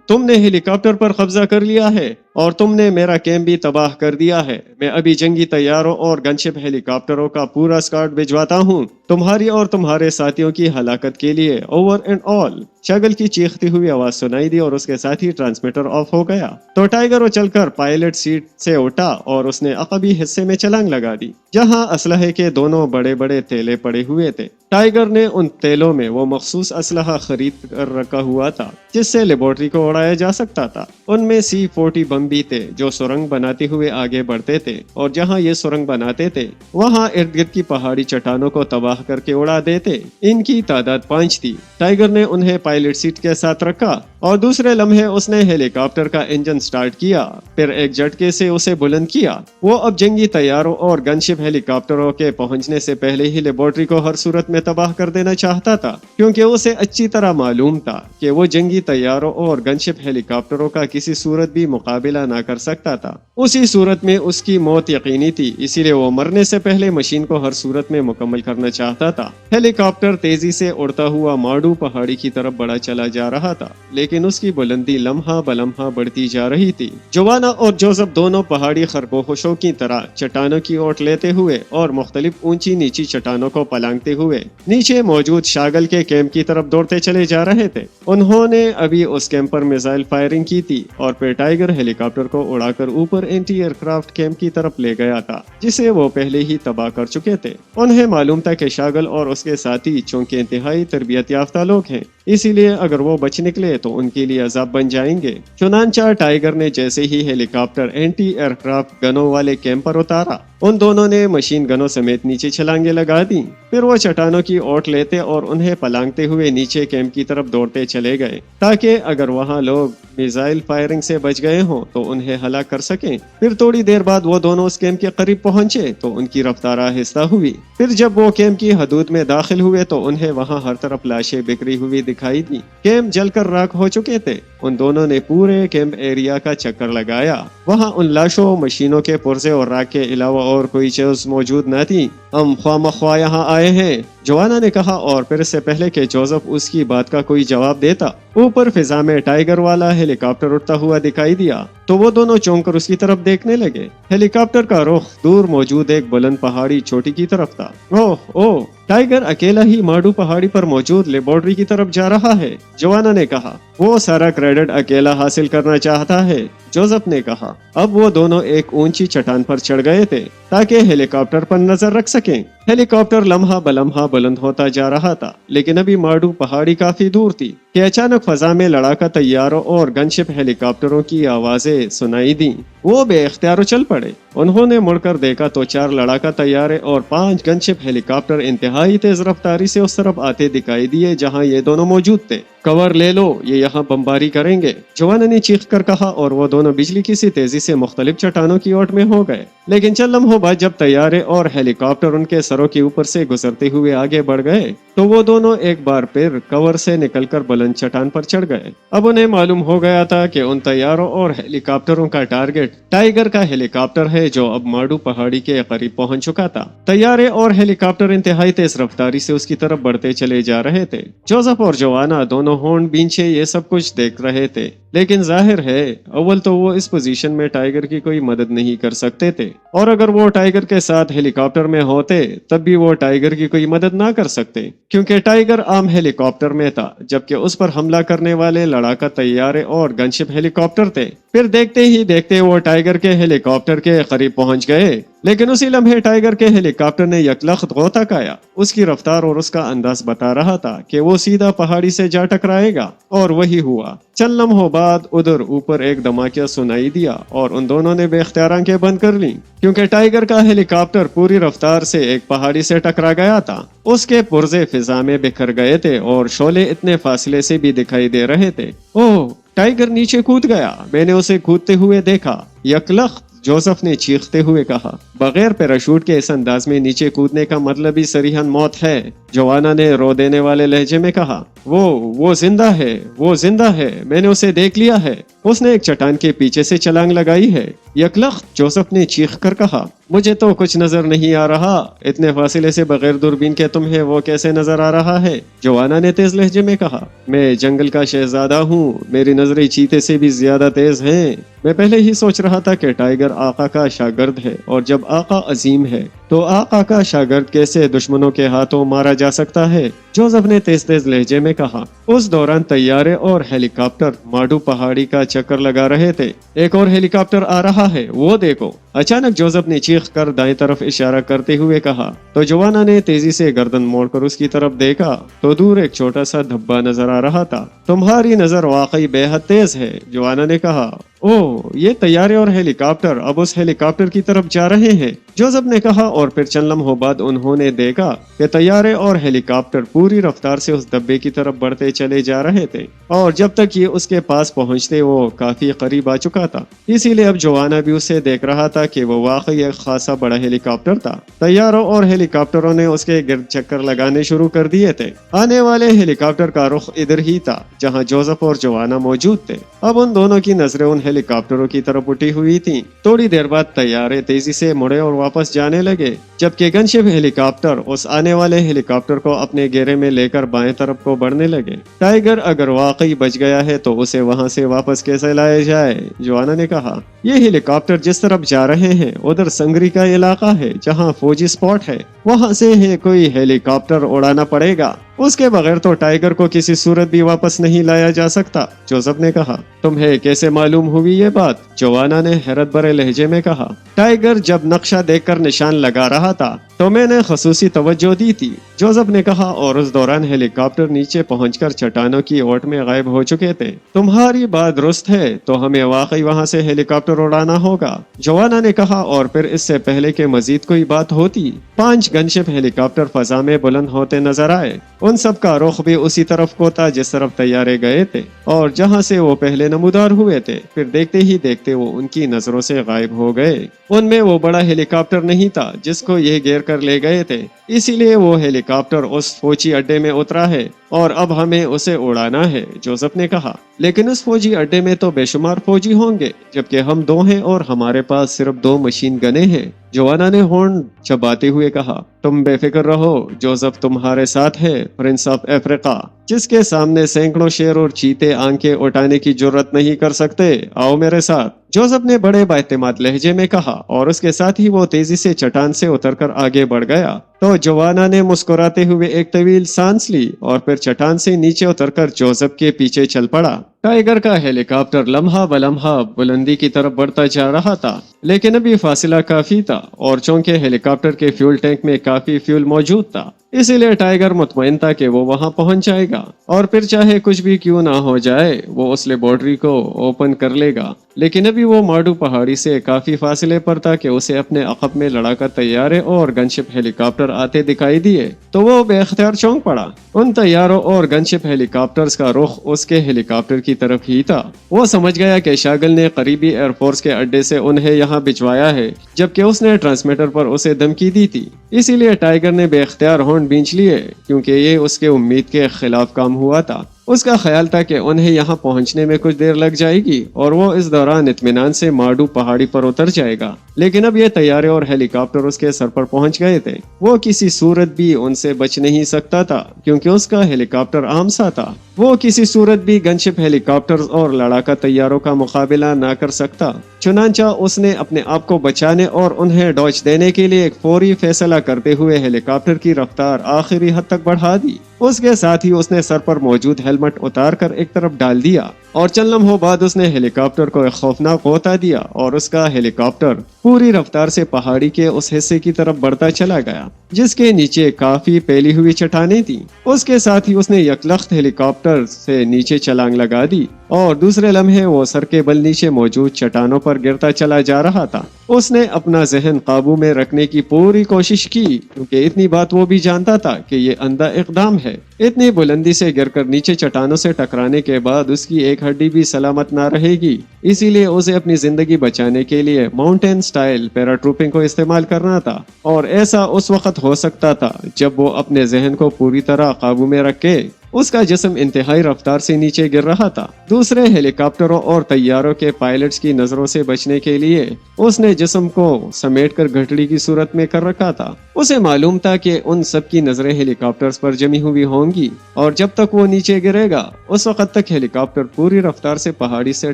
तुमने हेलीकॉप्टर पर कब्जा कर लिया है और तुमने मेरा कैंप भी तबाह कर दिया है। मैं अभी जंगी तैयारों और गनशिप हेलीकॉप्टरों का पूरा स्क्वाड भिजवाता हूँ तुम्हारी और तुम्हारे साथियों की हलाकत के लिए, ओवर एंड ऑल। शागल की चीखती हुई आवाज सुनाई दी और उसके साथ ही ट्रांसमीटर ऑफ हो गया तो टाइगर चलकर पायलट सीट से उठा और उसने अक़बी हिस्से में छलांग लगा दी जहां असलहे के दोनों बड़े बड़े तेले पड़े हुए थे। टाइगर ने उन तेलों में वो मखसूस असलहा खरीद कर रखा हुआ था जिससे लेबोरेटरी को उड़ाया जा सकता था। उनमें C-40 बम भी थे जो सुरंग बनाते हुए आगे बढ़ते थे और जहां ये सुरंग बनाते थे वहां इर्द गिर्द की पहाड़ी चट्टानों को तबाह करके उड़ा देते। इनकी तादाद 5 थी। टाइगर ने उन्हें पायलट सीट के साथ रखा और दूसरे लम्हे उसने हेलीकॉप्टर का इंजन स्टार्ट किया, फिर एक झटके से उसे बुलंद किया। वो अब जंगी तैयारों और गनशिप हेलीकॉप्टरों के पहुंचने से पहले ही लेबोरेटरी को हर सूरत में तबाह कर देना चाहता था, क्योंकि उसे अच्छी तरह मालूम था कि वो जंगी तैयारों और गनशिप हेलीकॉप्टरों का किसी सूरत भी मुकाबला ना कर सकता था। उसी सूरत में उसकी मौत यकीनी थी, इसीलिए वो मरने से पहले मशीन को हर सूरत में मुकम्मल करना चाहता था। हेलीकॉप्टर तेजी से उड़ता हुआ माडू पहाड़ी की तरफ बढ़ा चला जा रहा था, लेकिन उसकी बुलंदी लम्हा बलम्हा बढ़ती जा रही थी। जोवाना और जोसेफ दोनों पहाड़ी खरगोशों की तरह चट्टानों की ओट लेते हुए और मुख्तलिफ ऊंची नीची चट्टानों को पलांगते हुए नीचे मौजूद शागल के कैंप की तरफ दौड़ते चले जा रहे थे। उन्होंने अभी उस कैंप पर मिसाइल फायरिंग की थी और फिर टाइगर हेलीकॉप्टर को उड़ाकर ऊपर एंटी एयरक्राफ्ट कैंप की तरफ ले गया था जिसे वो पहले ही तबाह कर चुके थे। उन्हें मालूम था कि शागल और उसके साथी चूंकि इंतहाई तरबियत याफ्ता लोग हैं, इसीलिए अगर वो बच निकले तो उनके लिए अजाब बन जाएंगे। चुनांचा टाइगर ने जैसे ही हेलीकॉप्टर एंटी एयरक्राफ्ट गनों वाले कैंप पर उतारा, उन दोनों ने मशीन गनों समेत नीचे छलांगे लगा दी। फिर वो चट्टानों की ओट लेते और उन्हें पलांगते हुए नीचे कैंप की तरफ दौड़ते चले गए ताकि अगर वहां लोग मिसाइल फायरिंग से बच गए हों तो उन्हें हलाक कर सकें। फिर थोड़ी देर बाद वो दोनों उस कैंप के करीब पहुंचे तो उनकी रफ्तार आहिस्ता हुई। फिर जब वो कैंप की हदूद में दाखिल हुए तो उन्हें वहां हर तरफ लाशें बिखरी हुई दिखाई दी। कैंप जलकर राख हो चुके थे। उन दोनों ने पूरे कैंप एरिया का चक्कर लगाया। वहाँ उन लाशों, मशीनों के पुर्जे और राख के अलावा और कोई चीज मौजूद न थी। हम ख्वामख्वा यहाँ आए हैं, जोआना ने कहा, और फिर इससे पहले कि जोसेफ उसकी बात का कोई जवाब देता, ऊपर फिजा में टाइगर वाला हेलीकॉप्टर उड़ता हुआ दिखाई दिया। तो वो दोनों चौंक कर उसकी तरफ देखने लगे। हेलीकॉप्टर का रुख दूर मौजूद एक बुलंद पहाड़ी चोटी की तरफ था। ओह ओह, टाइगर अकेला ही माडू पहाड़ी पर मौजूद लेबोरेटरी की तरफ जा रहा है, जोआना ने कहा। वो सारा क्रेडिट अकेला हासिल करना चाहता है, जोसेफ ने कहा। अब वो दोनों एक ऊंची चट्टान पर चढ़ गए थे ताकि हेलीकॉप्टर पर नजर रख सकें। हेलीकॉप्टर लम्हा बलम्हा बुलंद होता जा रहा था, लेकिन अभी माडू पहाड़ी काफी दूर थी कि अचानक फजा में लड़ाका तैयारों और गनशिप हेलीकॉप्टरों की आवाजें सुनाई दी। वो बेख्तियार उछल पड़े। उन्होंने मुड़कर देखा तो 4 लड़ाका तैयारे और 5 गनशिप हेलीकॉप्टर इंतहाई तेज रफ्तारी से उस तरफ आते दिखाई दिए जहां ये दोनों मौजूद थे। कवर ले लो, ये यहाँ बमबारी करेंगे, जोआना ने चीख कर कहा, और वो दोनों बिजली की सी तेजी से मुख्तलिफ चट्टानों की ओट में हो गए। लेकिन चंद लम्हों बाद जब तैयारे और हेलीकॉप्टर उनके सरों के ऊपर से गुजरते हुए आगे बढ़ गए तो वो दोनों एक बार फिर कवर से निकलकर बुलंद चट्टान पर चढ़ गए। अब उन्हें मालूम हो गया था कि उन तैयारों और हेलीकॉप्टरों का टारगेट टाइगर का हेलीकॉप्टर है जो अब माडू पहाड़ी के करीब पहुंच चुका था। तैयारे और हेलीकॉप्टर इंतहाई तेज रफ्तारी से उसकी तरफ बढ़ते चले जा रहे थे। जोसेफ और जोआना दोनों होंठ बींचे ये सब कुछ देख रहे थे, लेकिन जाहिर है अव्वल तो वो इस पोजीशन में टाइगर की कोई मदद नहीं कर सकते थे, और अगर वो टाइगर के साथ हेलीकॉप्टर में होते तब भी वो टाइगर की कोई मदद ना कर सकते, क्योंकि टाइगर आम हेलीकॉप्टर में था जबकि उस पर हमला करने वाले लड़ाका तैयारे और गनशिप हेलीकॉप्टर थे। फिर देखते ही देखते वो टाइगर के हेलीकॉप्टर के करीब पहुंच गए, लेकिन उसी लम्हे टाइगर के हेलीकॉप्टर ने यकलख्त गोता खाया। उसकी रफ्तार और उसका अंदाज बता रहा था कि वो सीधा पहाड़ी से जा टकराएगा, और वही हुआ। चंद लम्हों बाद उधर ऊपर एक धमाका सुनाई दिया और उन दोनों ने बेख्तियार आंखें बंद कर ली, क्योंकि टाइगर का हेलीकॉप्टर पूरी रफ्तार से एक पहाड़ी से टकरा गया था। उसके पुर्जे फिजा में बिखर गए थे और शोले इतने फासले से भी दिखाई दे रहे थे। ओह, टाइगर नीचे कूद गया, मैंने उसे कूदते हुए देखा, यकलख्त जोसेफ ने चीखते हुए कहा। बगैर पैराशूट के इस अंदाज में नीचे कूदने का मतलब ही सरीहन मौत है, जोआना ने रो देने वाले लहजे में कहा। वो जिंदा है, वो जिंदा है, मैंने उसे देख लिया है, उसने एक चट्टान के पीछे से छलांग लगाई है, यकलख्त जोसेफ ने चीख कर कहा। मुझे तो कुछ नजर नहीं आ रहा, इतने फासले से बगैर दूरबीन के तुम्हें वो कैसे नजर आ रहा है, जोआना ने तेज लहजे में कहा। मैं जंगल का शहजादा हूँ, मेरी नजरें चीते से भी ज्यादा तेज हैं। मैं पहले ही सोच रहा था कि टाइगर आका का शागिर्द है, और जब आका अजीम है तो आका का शागिर्द कैसे दुश्मनों के हाथों मारा जा सकता है, जोसेफ ने तेज तेज लहजे में कहा। उस दौरान तैयारे और हेलीकॉप्टर माडू पहाड़ी का चक्कर लगा रहे थे। एक और हेलीकॉप्टर आ रहा है, वो देखो, अचानक जोसेफ ने चीख कर दाएं तरफ इशारा करते हुए कहा। तो जोआना ने तेजी से गर्दन मोड़कर उसकी तरफ देखा तो दूर एक छोटा सा धब्बा नजर आ रहा था। तुम्हारी नजर वाकई बेहद तेज है, जोआना ने कहा। ओह, ये तैयारे और हेलीकॉप्टर अब उस हेलीकॉप्टर की तरफ जा रहे हैं, जोसेफ ने कहा, और फिर चंद लम्हों बाद उन्होंने देखा कि तैयारे और हेलीकॉप्टर पूरी रफ्तार से उस धब्बे की तरफ बढ़ते चले जा रहे थे, और जब तक ये उसके पास पहुंचते वो काफी करीब आ चुका था। इसीलिए अब जोआना भी उसे देख रहा था कि वो वाकई एक खासा बड़ा हेलीकॉप्टर था। तैयारों और हेलीकॉप्टरों ने उसके गिर्द चक्कर लगाने शुरू कर दिए थे। आने वाले हेलीकॉप्टर का रुख इधर ही था जहाँ जोसेफ और जोआना मौजूद थे। अब उन दोनों की नजरें उन हेलीकॉप्टरों की तरफ उठी हुई थीं। थोड़ी देर बाद तैयारे तेजी से मुड़े और वापस जाने लगे, जबकि गनशिप हेलीकॉप्टर उस आने वाले हेलीकॉप्टर को अपने घेरे में लेकर बाएं तरफ को बढ़ने लगे। टाइगर अगर वाकई बच गया है तो उसे वहां से वापस कैसे लाया जाए, जोआना ने कहा। ये हेलीकॉप्टर जिस तरफ जा रहे हैं उधर संगरी का इलाका है जहाँ फौजी स्पॉट है, वहाँ से है कोई हेलीकॉप्टर उड़ाना पड़ेगा, उसके बगैर तो टाइगर को किसी सूरत भी वापस नहीं लाया जा सकता, जोसेफ ने कहा। तुम्हें कैसे मालूम हुई ये बात, जोआना ने हैरत भरे लहजे में कहा। टाइगर जब नक्शा देखकर निशान लगा रहा था तो मैंने खसूसी तवज्जो दी थी, जोसेफ ने कहा, और उस दौरान हेलीकॉप्टर नीचे पहुंचकर चट्टानों की ओट में गायब हो चुके थे। तुम्हारी बात दुरुस्त है, तो हमें वाकई वहां से हेलीकॉप्टर उड़ाना होगा, जोआना ने कहा, और फिर इससे पहले के मजीद कोई बात होती 5 गनशिप हेलीकॉप्टर फजा में बुलंद होते नजर आए। उन सब का रुख भी उसी तरफ को था जिस तरफ तैयारे गए थे और जहां से वो पहले नमूदार हुए थे। फिर देखते ही देखते वो उनकी नजरों से गायब हो गए। उनमें वो बड़ा हेलीकॉप्टर नहीं था जिसको ये घेर कर ले गए थे, इसीलिए वो हेलीकॉप्टर उस फौजी अड्डे में उतरा है और अब हमें उसे उड़ाना है, जोसेफ ने कहा। लेकिन उस फौजी अड्डे में तो बेशुमार फौजी होंगे, जबकि हम 2 हैं और हमारे पास सिर्फ 2 मशीन गने हैं, जोआना ने हॉर्न चबाते हुए कहा। तुम बेफिक्र रहो, जोसेफ तुम्हारे साथ है, प्रिंस ऑफ अफ्रीका, जिसके सामने सैकड़ों शेर और चीते आंखें उठाने की जुर्रत नहीं कर सकते। आओ मेरे साथ, जोसेफ ने बड़े बाएतमाद लहजे में कहा और उसके साथ ही वो तेजी से चट्टान से उतरकर आगे बढ़ गया। तो जोआना ने मुस्कुराते हुए एक तवील सांस ली और फिर चट्टान से नीचे उतरकर जोसेफ के पीछे चल पड़ा। टाइगर का हेलीकॉप्टर लम्हा बलम्हा बुलंदी की तरफ बढ़ता जा रहा था, लेकिन अभी फासला काफी था और चूंकि हेलीकॉप्टर के फ्यूल टैंक में काफी फ्यूल मौजूद था, इसीलिए टाइगर मुतमईन था कि वो वहां पहुंच जाएगा और फिर चाहे कुछ भी क्यों ना हो जाए वो उस लेबोरेटरी को ओपन कर लेगा। लेकिन अभी वो माडू पहाड़ी से काफी फासले पर था कि उसे अपने अक़ब में लड़ाकर तैयारे और गनशिप हेलीकॉप्टर आते दिखाई दिए, तो वो बेख्तियार चौंक पड़ा। उन तैयारों और गनशिप हेलीकॉप्टर्स का रुख उसके हेलीकॉप्टर की तरफ ही था। वो समझ गया कि शागिल ने करीबी एयरफोर्स के अड्डे से उन्हें यहाँ भिजवाया है, जबकि उसने ट्रांसमीटर पर उसे धमकी दी थी। इसीलिए टाइगर ने बेख्तियार हॉर्न बींच लिए, क्योंकि ये उसके उम्मीद के खिलाफ काम हुआ था। उसका ख्याल था कि उन्हें यहाँ पहुँचने में कुछ देर लग जाएगी और वो इस दौरान इत्मीनान से माडू पहाड़ी पर उतर जाएगा। लेकिन अब ये तैयारे और हेलीकॉप्टर उसके सर पर पहुंच गए थे। वो किसी सूरत भी उनसे बच नहीं सकता था, क्योंकि उसका हेलीकॉप्टर आम सा था। वो किसी सूरत भी गनशिप हेलीकॉप्टर और लड़ाका तैयारों का मुकाबला ना कर सकता। चुनांचा उसने अपने आप को बचाने और उन्हें डॉज देने के लिए एक फौरी फैसला करते हुए हेलीकॉप्टर की रफ्तार आखिरी हद तक बढ़ा दी। उसके साथ ही उसने सर पर मौजूद हेलमेट उतार कर एक तरफ डाल दिया और चंद लम्हों बाद उसने हेलीकॉप्टर को एक खौफनाक गोता दिया और उसका हेलीकॉप्टर पूरी रफ्तार से पहाड़ी के उस हिस्से की तरफ बढ़ता चला गया जिसके नीचे काफी फैली हुई चट्टानें थीं। उसके साथ ही उसने यकलख्त हेलीकॉप्टर से नीचे छलांग लगा दी और दूसरे लम्हे वो सर के बल नीचे मौजूद चट्टानों पर गिरता चला जा रहा था। उसने अपना जहन काबू में रखने की पूरी कोशिश की, क्योंकि इतनी बात वो भी जानता था कि ये अंधा इकदाम है। इतनी बुलंदी से गिरकर नीचे चट्टानों से टकराने के बाद उसकी एक हड्डी भी सलामत ना रहेगी, इसीलिए उसे अपनी जिंदगी बचाने के लिए माउंटेन स्टाइल पैराट्रूपिंग को इस्तेमाल करना था। और ऐसा उस वक्त हो सकता था जब वो अपने जहन को पूरी तरह काबू में रख के उसका जिस्म इंतहाई रफ्तार से नीचे गिर रहा था। दूसरे हेलीकॉप्टरों और तैयारों के पायलट्स की नजरों से बचने के लिए उसने जिस्म को समेटकर घटड़ी की सूरत में कर रखा था। उसे मालूम था कि उन सब की नजरें हेलीकॉप्टर्स पर जमी हुई होंगी और जब तक वो नीचे गिरेगा उस वक्त तक हेलीकॉप्टर पूरी रफ्तार से पहाड़ी से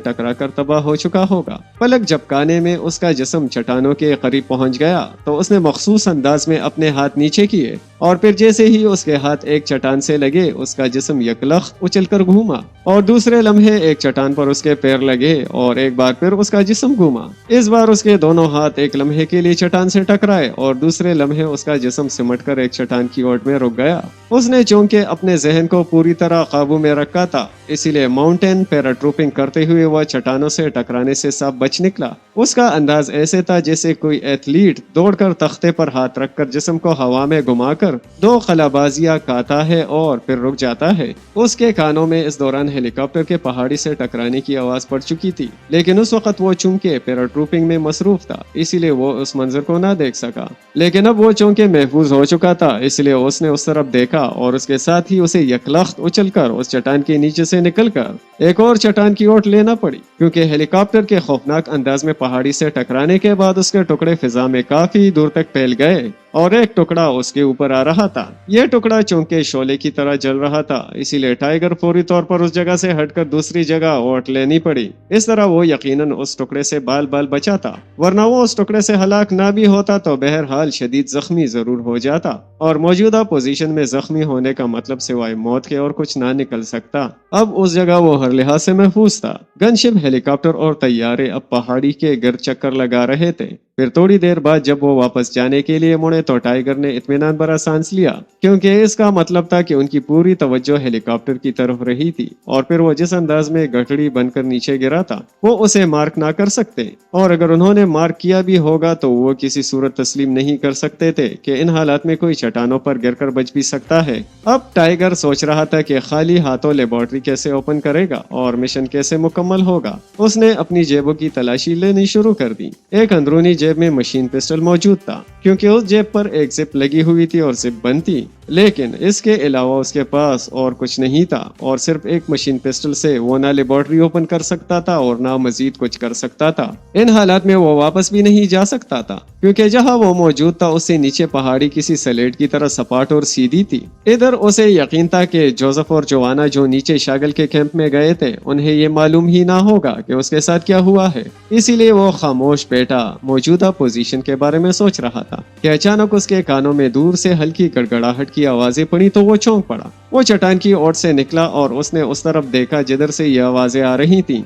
टकरा कर तबाह हो चुका होगा। पलक झपकाने में उसका जिस्म चट्टानों के करीब पहुंच गया तो उसने मखसूस अंदाज में अपने हाथ नीचे किए और फिर जैसे ही उसके हाथ एक चट्टान से लगे उसका जिस्म यकलख्त उछलकर घूमा और दूसरे लम्हे एक चट्टान पर उसके पैर लगे और एक बार फिर उसका जिस्म घूमा। इस बार उसके दोनों हाथ एक लम्हे के लिए चट्टान से टकराए और दूसरे लम्हे उसका जिस्म सिमटकर एक चट्टान की ओट में रुक गया। उसने चूंकि अपने जहन को पूरी तरह काबू में रखा था, इसीलिए माउंटेन पैराट्रूपिंग करते हुए वह चट्टानों से टकराने से साफ बच निकला। उसका अंदाज ऐसे था जैसे कोई एथलीट दौड़कर तख्ते पर हाथ रखकर जिस्म को हवा में घुमाकर 2 कलाबाजियां खाता है और फिर रुक जाता है। उसके कानों में इस दौरान हेलीकॉप्टर के पहाड़ी से टकराने की आवाज पड़ चुकी थी, लेकिन उस वक्त वो चूंकि पैराट्रूपिंग में मसरूफ था इसीलिए वो उस मंजर को ना देख सका। लेकिन अब वो चूंकि महफूज हो चुका था इसलिए उसने उस तरफ देखा और उसके साथ ही उसे यकलख्त उछलकर उस चट्टान के नीचे से निकलकर एक और चट्टान की ओर लेना पड़ी, क्योंकि हेलीकॉप्टर के खौफनाक अंदाज में पहाड़ी से टकराने के बाद उसके टुकड़े फिजा में काफी दूर तक फैल गए और एक टुकड़ा उसके ऊपर आ रहा था। यह टुकड़ा चूंकि शोले की तरह जल रहा था इसीलिए टाइगर फौरी तौर पर उस जगह से हटकर दूसरी जगह ओट लेनी पड़ी। इस तरह वो यकीनन उस टुकड़े से बाल बाल बचा था, वरना वो उस टुकड़े से हलाक ना भी होता तो बहरहाल शदीद जख्मी जरूर हो जाता और मौजूदा पोजीशन में जख्मी होने का मतलब सिवाय मौत के और कुछ ना निकल सकता। अब उस जगह वो हर लिहाज से महफूज था। गनशिप हेलीकॉप्टर और तैयारे अब पहाड़ी के गिर्द चक्कर लगा रहे थे। फिर थोड़ी देर बाद जब वो वापस जाने के लिए मुड़े तो टाइगर ने इत्मीनान भरा सांस लिया, क्योंकि इसका मतलब था कि उनकी पूरी तवज्जो हेलीकॉप्टर की तरफ रही थी और फिर वो जिस अंदाज में गठड़ी बनकर नीचे गिरा था वो उसे मार्क ना कर सकते, और अगर उन्होंने मार्क किया भी होगा तो वो किसी सूरत तस्लीम नहीं कर सकते थे कि इन हालात में कोई चट्टानों पर गिरकर बच भी सकता है। अब टाइगर सोच रहा था कि खाली हाथों लेबोरेटरी कैसे ओपन करेगा और मिशन कैसे मुकम्मल होगा। उसने अपनी जेबों की तलाशी लेनी शुरू कर दी। एक अंदरूनी जेब जेब में मशीन पिस्टल मौजूद था, क्योंकि उस जेब पर एक जिप लगी हुई थी और जिप बंद थी। लेकिन इसके अलावा उसके पास और कुछ नहीं था, और सिर्फ एक मशीन पिस्टल से वो ना लेबोरेटरी ओपन कर सकता था और ना मजीद कुछ कर सकता था। इन हालात में वो वापस भी नहीं जा सकता था, क्योंकि जहां वो मौजूद था उससे नीचे पहाड़ी किसी स्लेट की तरह सपाट और सीधी थी। इधर उसे यकीन था कि जोसेफ और जोआना जो नीचे शागल के कैंप में गए थे, उन्हें ये मालूम ही ना होगा कि उसके साथ क्या हुआ है। इसीलिए वो खामोश बैठा मौजूदा पोजीशन के बारे में सोच रहा था कि अचानक उसके कानों में दूर से हल्की गड़गड़ाहट की आवाजें पड़ी तो वो चौंक पड़ा। वो चट्टान की ओर से निकला और उसने उस तरफ देखा जिधर से ये आवाजें आ रही थीं।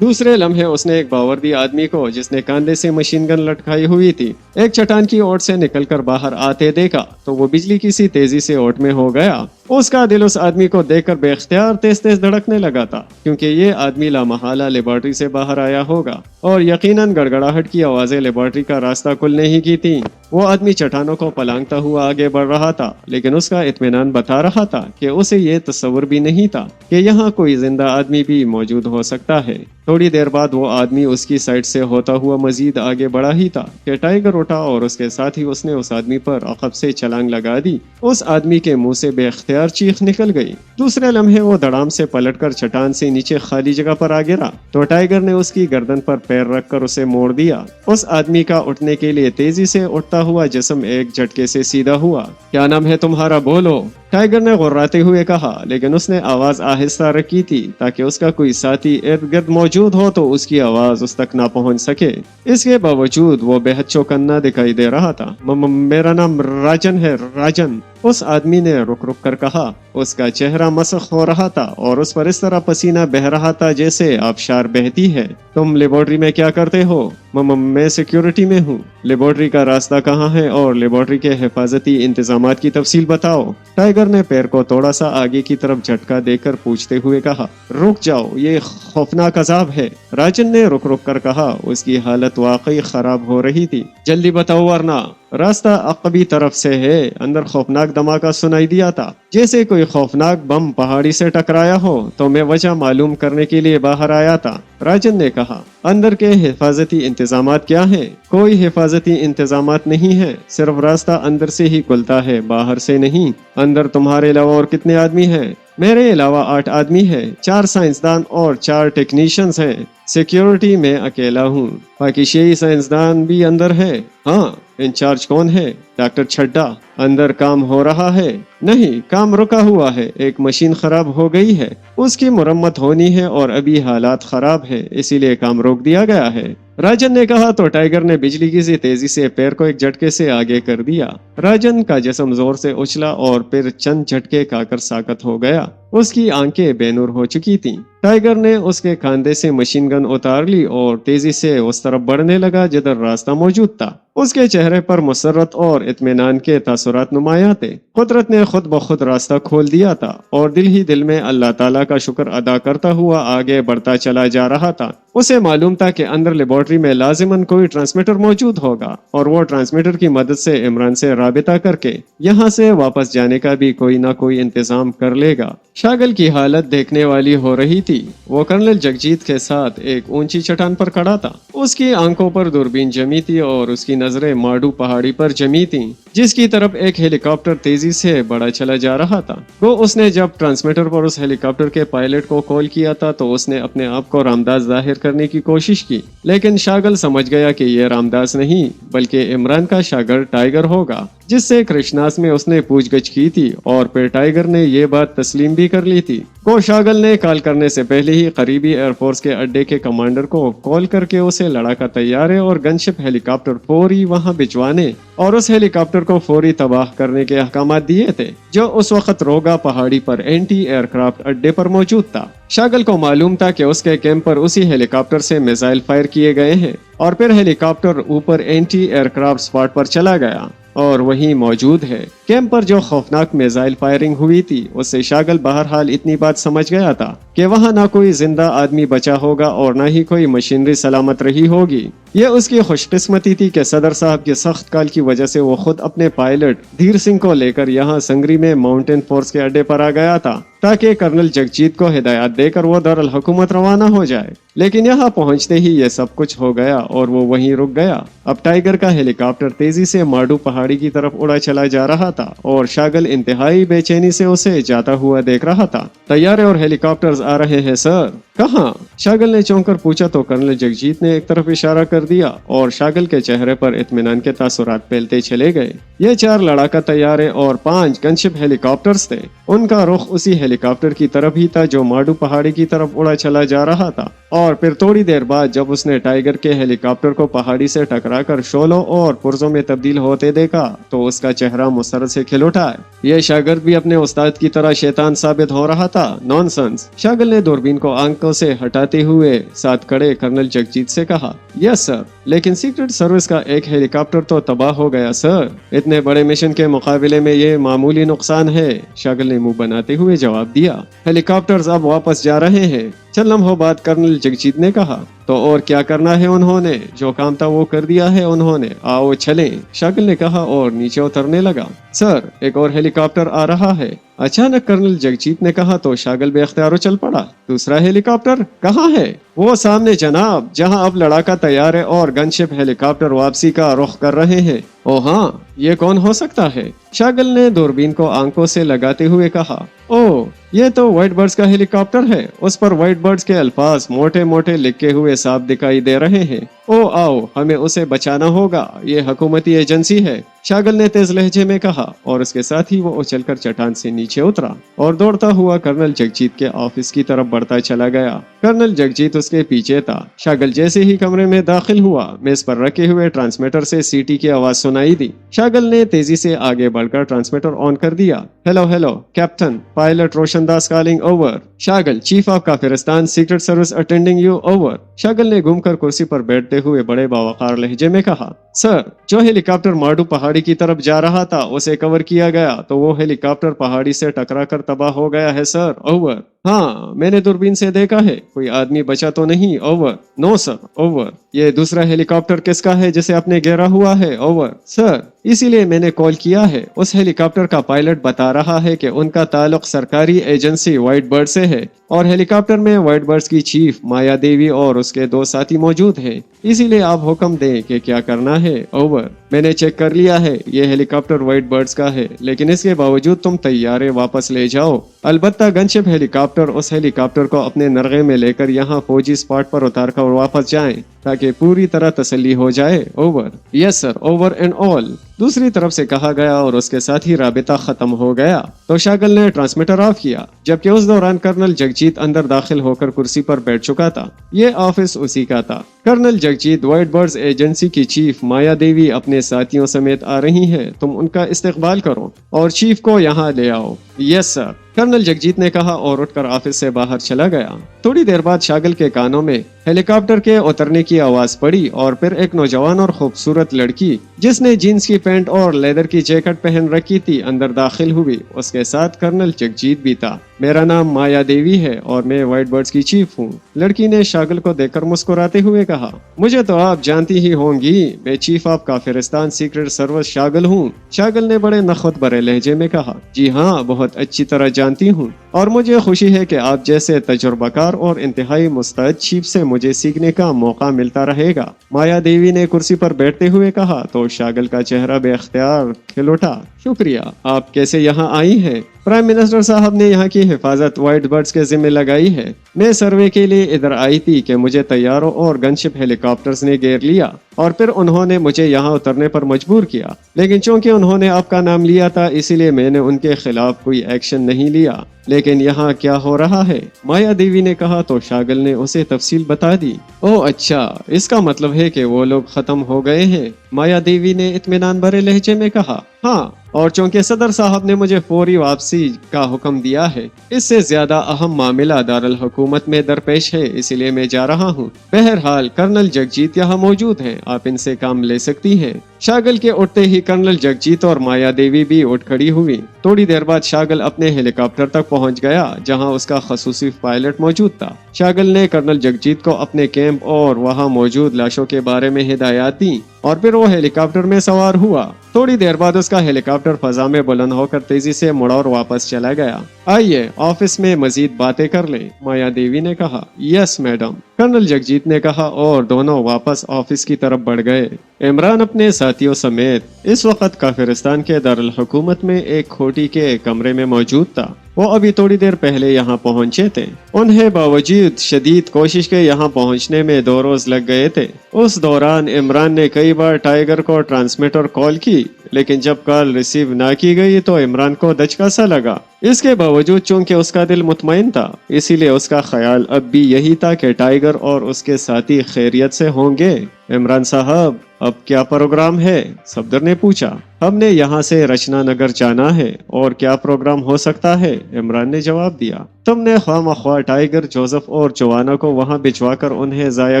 दूसरे लम्हे उसने एक बावर्दी आदमी को, जिसने कांधे से मशीन गन लटकाई हुई थी, एक चट्टान की ओर से निकलकर बाहर आते देखा तो वो बिजली की सी तेजी से ओट में हो गया। उसका दिल उस आदमी को देखकर बेख्तियार तेज तेज धड़कने लगा था, क्योंकि ये आदमी लामहला लेबोरेटरी से बाहर आया होगा और यकीनन गड़गड़ाहट की आवाजें लेबोरेटरी का रास्ता खुलने ही की थी। वो आदमी चट्टानों को पलांगता हुआ आगे बढ़ रहा था, लेकिन उसका इत्मीनान बता रहा था कि उसे ये तस्वर भी नहीं था कि यहाँ कोई जिंदा आदमी भी मौजूद हो सकता है। थोड़ी देर बाद वो आदमी उसकी साइड से होता हुआ मजीद आगे बढ़ा ही था कि टाइगर उठा और उसके साथ ही उसने उस आदमी पर अकब से छलांग लगा दी। उस आदमी के मुंह से बेख्तियार चीख निकल गई। दूसरे लम्हे वो धड़ाम से पलटकर चट्टान से नीचे खाली जगह पर आ गिरा तो टाइगर ने उसकी गर्दन पर पैर रखकर उसे मोड़ दिया। उस आदमी का उठने के लिए तेजी से उठता हुआ जिस्म एक झटके से सीधा हुआ। क्या नाम है तुम्हारा, बोलो, टाइगर ने गुर्राते हुए कहा, लेकिन उसने आवाज आहिस्ता रखी थी ताकि उसका कोई साथी इर्द गिर्द मौजूद हो तो उसकी आवाज उस तक ना पहुंच सके। इसके बावजूद वो बेहद चौकन्ना दिखाई दे रहा था। मेरा नाम राजन है, राजन, उस आदमी ने रुक रुक कर कहा। उसका चेहरा मसख हो रहा था और उस पर इस तरह पसीना बह रहा था जैसे आबशार बहती है। तुम लेबोरेटरी में क्या करते हो? मैं सिक्योरिटी में हूँ। लेबोरेटरी का रास्ता कहाँ है और लेबोरेटरी के हिफाजती इंतजामात की तफसील बताओ। टाइगर ने पैर को थोड़ा सा आगे की तरफ झटका देकर पूछते हुए कहा। रुक जाओ, ये खौफनाक अजाब है, राजन ने रुक रुक कर कहा। उसकी हालत वाकई खराब हो रही थी। जल्दी बताओ वरना रास्ता अकबी तरफ से है। अंदर खौफनाक धमाका सुनाई दिया था, जैसे कोई खौफनाक बम पहाड़ी से टकराया हो, तो मैं वजह मालूम करने के लिए बाहर आया था, राजन ने कहा। अंदर के हिफाजती इंतजामात क्या हैं? कोई हिफाजती इंतजामात नहीं है, सिर्फ रास्ता अंदर से ही खुलता है, बाहर से नहीं। अंदर तुम्हारे अलावा और कितने आदमी हैं? मेरे अलावा 8 आदमी हैं, 4 साइंसदान और 4 टेक्नीशियंस हैं। सिक्योरिटी में अकेला हूँ, बाकी 6 साइंसदान भी अंदर है। हाँ, इंचार्ज कौन है? डॉक्टर छड्डा। अंदर काम हो रहा है? नहीं, काम रुका हुआ है, एक मशीन खराब हो गई है, उसकी मुरम्मत होनी है और अभी हालात खराब है, इसीलिए काम रोक दिया गया है, राजन ने कहा। तो टाइगर ने बिजली की सी तेजी से पैर को एक झटके से आगे कर दिया। राजन का जिस्म जोर से उछला और फिर चंद झटके खाकर साकत हो गया। उसकी आंखें बेनूर हो चुकी थीं। टाइगर ने उसके कंधे से मशीन गन उतार ली और तेजी से उस तरफ बढ़ने लगा जिधर रास्ता मौजूद था। उसके चेहरे पर मुसर्रत और इत्मीनान के तासुरात नुमायां थे। कुदरत ने खुद ब खुद रास्ता खोल दिया था और दिल ही दिल में अल्लाह ताला का शुक्र अदा करता हुआ आगे बढ़ता चला जा रहा था। उसे मालूम था कि अंदर लेबोरेटरी में लाजिमन कोई ट्रांसमीटर मौजूद होगा और वो ट्रांसमीटर की मदद से इमरान से राबिता करके यहाँ से वापस जाने का भी कोई ना कोई इंतजाम कर लेगा। शागल की हालत देखने वाली हो रही थी। वो कर्नल जगजीत के साथ एक ऊंची चट्टान पर खड़ा था। उसकी आंखों पर दूरबीन जमी थी और उसकी नजरें माडू पहाड़ी पर जमी थीं, जिसकी तरफ एक हेलीकॉप्टर तेजी से बढ़ा चला जा रहा था। तो उसने जब ट्रांसमीटर पर उस हेलीकॉप्टर के पायलट को कॉल किया था तो उसने अपने आप को रामदास जाहिर करने की कोशिश की, लेकिन शागल समझ गया कि यह रामदास नहीं बल्कि इमरान का शागिर्द टाइगर होगा, जिससे कृष्णास में उसने पूछगछ की थी और फिर टाइगर ने यह बात तस्लीम भी कर ली थी। को शागल ने कॉल करने से पहले ही करीबी एयरफोर्स के अड्डे के कमांडर को कॉल करके उसे लड़ाका तैयारे और गनशिप हेलीकॉप्टर फौरी वहां भिजवाने और उस हेलीकॉप्टर को फौरी तबाह करने के अहकाम दिए थे, जो उस वक्त रोगा पहाड़ी पर एंटी एयरक्राफ्ट अड्डे पर मौजूद था। शागल को मालूम था कि उसके कैंप पर उसी हेलीकॉप्टर से मिसाइल फायर किए गए हैं और फिर हेलीकॉप्टर ऊपर एंटी एयरक्राफ्ट स्पॉट पर चला गया और वहीं मौजूद है। कैंप पर जो खौफनाक मिसाइल फायरिंग हुई थी उससे शागल बहरहाल इतनी बात समझ गया था कि वहां ना कोई जिंदा आदमी बचा होगा और ना ही कोई मशीनरी सलामत रही होगी। ये उसकी खुशकिस्मती थी कि सदर साहब के सख्त काल की वजह से वो खुद अपने पायलट धीर सिंह को लेकर यहाँ संगरी में माउंटेन फोर्स के अड्डे पर आ गया था ताकि कर्नल जगजीत को हिदायत देकर वो दारुल हुकूमत रवाना हो जाए। लेकिन यहाँ पहुंचते ही ये सब कुछ हो गया और वो वहीं रुक गया। अब टाइगर का हेलीकॉप्टर तेजी से माडू पहाड़ी की तरफ उड़ा चला जा रहा था और शागल इंतहाई बेचैनी से उसे जाता हुआ देख रहा था। तैयारे और हेलीकॉप्टर्स आ रहे हैं सर। कहाँ? शागल ने चौंक कर पूछा तो कर्नल जगजीत ने एक तरफ इशारा कर दिया और शागल के चेहरे पर इत्मीनान के तासुरात फैलते चले गए। ये 4 लड़ाका तैयारे और 5 गनशिप हेलीकॉप्टर्स थे। उनका रुख उसी हेलीकॉप्टर की तरफ ही था जो माडू पहाड़ी की तरफ उड़ा चला जा रहा था। और फिर थोड़ी देर बाद जब उसने टाइगर के हेलीकॉप्टर को पहाड़ी से टकराकर शोलों और पुर्जों में तब्दील होते देखा तो उसका चेहरा मुसरत से खिल उठा। ये शागिर्द भी अपने उस्ताद की तरह शैतान साबित हो रहा था। नॉनसेंस। शागिल ने दूरबीन को आंखों से हटाते हुए साथ खड़े कर्नल जगजीत से कहा, यस सर, लेकिन सीक्रेट सर्विस का एक हेलीकॉप्टर तो तबाह हो गया सर। इतने बड़े मिशन के मुकाबले में ये मामूली नुकसान है, शागिल ने मुंह बनाते हुए जवाब दिया। हेलीकॉप्टर्स अब वापस जा रहे हैं। चल लम्हों बाद कर्नल जगजीत ने कहा, तो और क्या करना है, उन्होंने जो काम था वो कर दिया है उन्होंने, आओ चलें, शागिल ने कहा और नीचे उतरने लगा। सर, एक और हेलीकॉप्टर आ रहा है, अचानक कर्नल जगजीत ने कहा तो शागिल बेख्तियार चल पड़ा। दूसरा हेलीकॉप्टर कहाँ है? वो सामने जनाब, जहां अब लड़ाका तैयार है और गनशिप हेलीकॉप्टर वापसी का रुख कर रहे हैं। ओ हाँ, ये कौन हो सकता है? शागिल ने दूरबीन को आंखों से लगाते हुए कहा, ओ ये तो व्हाइट बर्ड्स का हेलीकॉप्टर है। उस पर व्हाइट बर्ड्स के अल्फाज मोटे मोटे लिखे हुए साफ दिखाई दे रहे हैं। ओ आओ, हमें उसे बचाना होगा, ये हुकूमती एजेंसी है, शागिल ने तेज लहजे में कहा और उसके साथ ही वो उछलकर चट्टान से नीचे उतरा और दौड़ता हुआ कर्नल जगजीत के ऑफिस की तरफ बढ़ता चला गया। कर्नल जगजीत उसके पीछे था। शागिल जैसे ही कमरे में दाखिल हुआ, मेज पर रखे हुए ट्रांसमीटर से सीटी की आवाज सुनाई दी। शागिल ने तेजी से आगे बढ़कर ट्रांसमीटर ऑन कर दिया। Hello hello captain, pilot Roshan Das calling over. Shagil, chief of Kafiristan secret service attending you over. Shagil ने घूमकर कुर्सी पर बैठते हुए बड़े बावकार लहजे में कहा, सर, जो हेलीकॉप्टर माडू पहाड़ी की तरफ जा रहा था उसे कवर किया गया तो वो हेलीकॉप्टर पहाड़ी से टकराकर तबाह हो गया है सर, ओवर। हाँ, मैंने दूरबीन से देखा है, कोई आदमी बचा तो नहीं, ओवर। No sir, over. ये दूसरा हेलीकॉप्टर किसका है जिसे आपने घेरा हुआ है, ओवर। सर, इसीलिए मैंने कॉल किया है। उस हेलीकॉप्टर का पायलट बता रहा है कि उनका ताल्लुक सरकारी एजेंसी व्हाइट बर्ड से है और हेलीकॉप्टर में व्हाइट बर्ड्स की चीफ माया देवी और उसके 2 साथी मौजूद हैं। इसीलिए आप हुक्म दें कि क्या करना है, ओवर। मैंने चेक कर लिया है, ये हेलीकॉप्टर व्हाइट बर्ड्स का है, लेकिन इसके बावजूद तुम तैयारे वापस ले जाओ। अलबत्ता गनशिप हेलीकॉप्टर उस हेलीकॉप्टर को अपने नरगे में लेकर यहाँ फौजी स्पॉट पर उतार कर वापस जाएं ताकि पूरी तरह तसल्ली हो जाए, over. Yes sir, over and all, दूसरी तरफ से कहा गया और उसके साथ ही राबिता खत्म हो गया। तो शागिल ने ट्रांसमीटर ऑफ किया, जबकि उस दौरान कर्नल जगजीत अंदर दाखिल होकर कुर्सी पर बैठ चुका था। ये ऑफिस उसी का था। Colonel Jagjit, white birds agency की चीफ माया देवी अपने साथियों समेत आ रही है, तुम उनका इस्तकबाल करो और चीफ को यहाँ ले आओ। यस सर, कर्नल जगजीत ने कहा और उठकर ऑफिस से बाहर चला गया। थोड़ी देर बाद शागिल के कानों में हेलीकॉप्टर के उतरने की आवाज पड़ी और फिर एक नौजवान और खूबसूरत लड़की जिसने जीन्स की पैंट और लेदर की जैकेट पहन रखी थी अंदर दाखिल हुई। उसके साथ कर्नल जगजीत भी था। मेरा नाम माया देवी है और मैं व्हाइट बर्ड्स की चीफ हूँ, लड़की ने शागिल को देखकर मुस्कुराते हुए कहा। मुझे तो आप जानती ही होंगी, मैं chief of Kafiristan secret service Shagil हूँ। शागिल ने बड़े नखवत भरे लहजे में कहा, जी हाँ, बहुत अच्छी तरह जानती हूँ और मुझे खुशी है कि आप जैसे तजुर्बाकार और इंतहाई मुस्तैद चीफ से मुझे सीखने का मौका मिलता रहेगा। माया देवी ने कुर्सी पर बैठते हुए कहा तो शागिल का चेहरा बेख्तियार खिल उठा। शुक्रिया, आप कैसे यहाँ आई हैं? प्राइम मिनिस्टर साहब ने यहाँ की हिफाजत व्हाइट बर्ड्स के जिम्मे लगाई है। मैं सर्वे के लिए इधर आई थी कि मुझे तैयारों और गनशिप हेलीकॉप्टर्स ने घेर लिया और फिर उन्होंने मुझे यहाँ उतरने पर मजबूर किया, लेकिन चूंकि उन्होंने आपका नाम लिया था इसीलिए मैंने उनके खिलाफ कोई एक्शन नहीं लिया। लेकिन यहाँ क्या हो रहा है? माया देवी ने कहा तो शागिल ने उसे तफसील बता दी। ओह अच्छा, इसका मतलब है कि वो लोग खत्म हो गए हैं, माया देवी ने इत्मीनान भरे लहजे में कहा। हाँ, और चूंकि सदर साहब ने मुझे फौरी वापसी का हुक्म दिया है, इससे ज्यादा अहम मामला दारुल हुकूमत में दरपेश है, इसीलिए मैं जा रहा हूँ। बहरहाल कर्नल जगजीत यहाँ मौजूद हैं, आप इनसे काम ले सकती हैं। शागिल के उठते ही कर्नल जगजीत और माया देवी भी उठ खड़ी हुई। थोड़ी देर बाद शागिल अपने हेलीकॉप्टर तक पहुँच गया जहाँ उसका खसूसी पायलट मौजूद था। शागिल ने कर्नल जगजीत को अपने कैंप और वहाँ मौजूद लाशों के बारे में हिदायत दी और फिर वो हेलीकॉप्टर में सवार हुआ। थोड़ी देर बाद उसका हेलीकॉप्टर फजा में बुलंद होकर तेजी से मुड़ा और वापस चला गया। आइए ऑफिस में मजीद बातें कर लें, माया देवी ने कहा। यस मैडम, कर्नल जगजीत ने कहा और दोनों वापस ऑफिस की तरफ बढ़ गए। इमरान अपने साथियों समेत इस वक्त काफिरिस्तान के दारुल हुकूमत में एक खोटी के कमरे में मौजूद था। वो अभी थोड़ी देर पहले यहाँ पहुँचे थे। उन्हें बावजूद शदीद कोशिश के यहाँ पहुँचने में 2 रोज लग गए थे। उस दौरान इमरान ने कई बार टाइगर को ट्रांसमीटर कॉल की, लेकिन जब कॉल रिसीव ना की गई तो इमरान को दचका सा लगा। इसके बावजूद चूंकि उसका दिल मुतमईन था, इसीलिए उसका ख्याल अब भी यही था कि टाइगर और उसके साथी खैरियत से होंगे। इमरान साहब, अब क्या प्रोग्राम है? सफदर ने पूछा। हमने यहाँ से रचना नगर जाना है। और क्या प्रोग्राम हो सकता है? इमरान ने जवाब दिया। तुमने ख्वामख्वा टाइगर, जोसेफ और जोआना को वहाँ भिजवाकर उन्हें जाया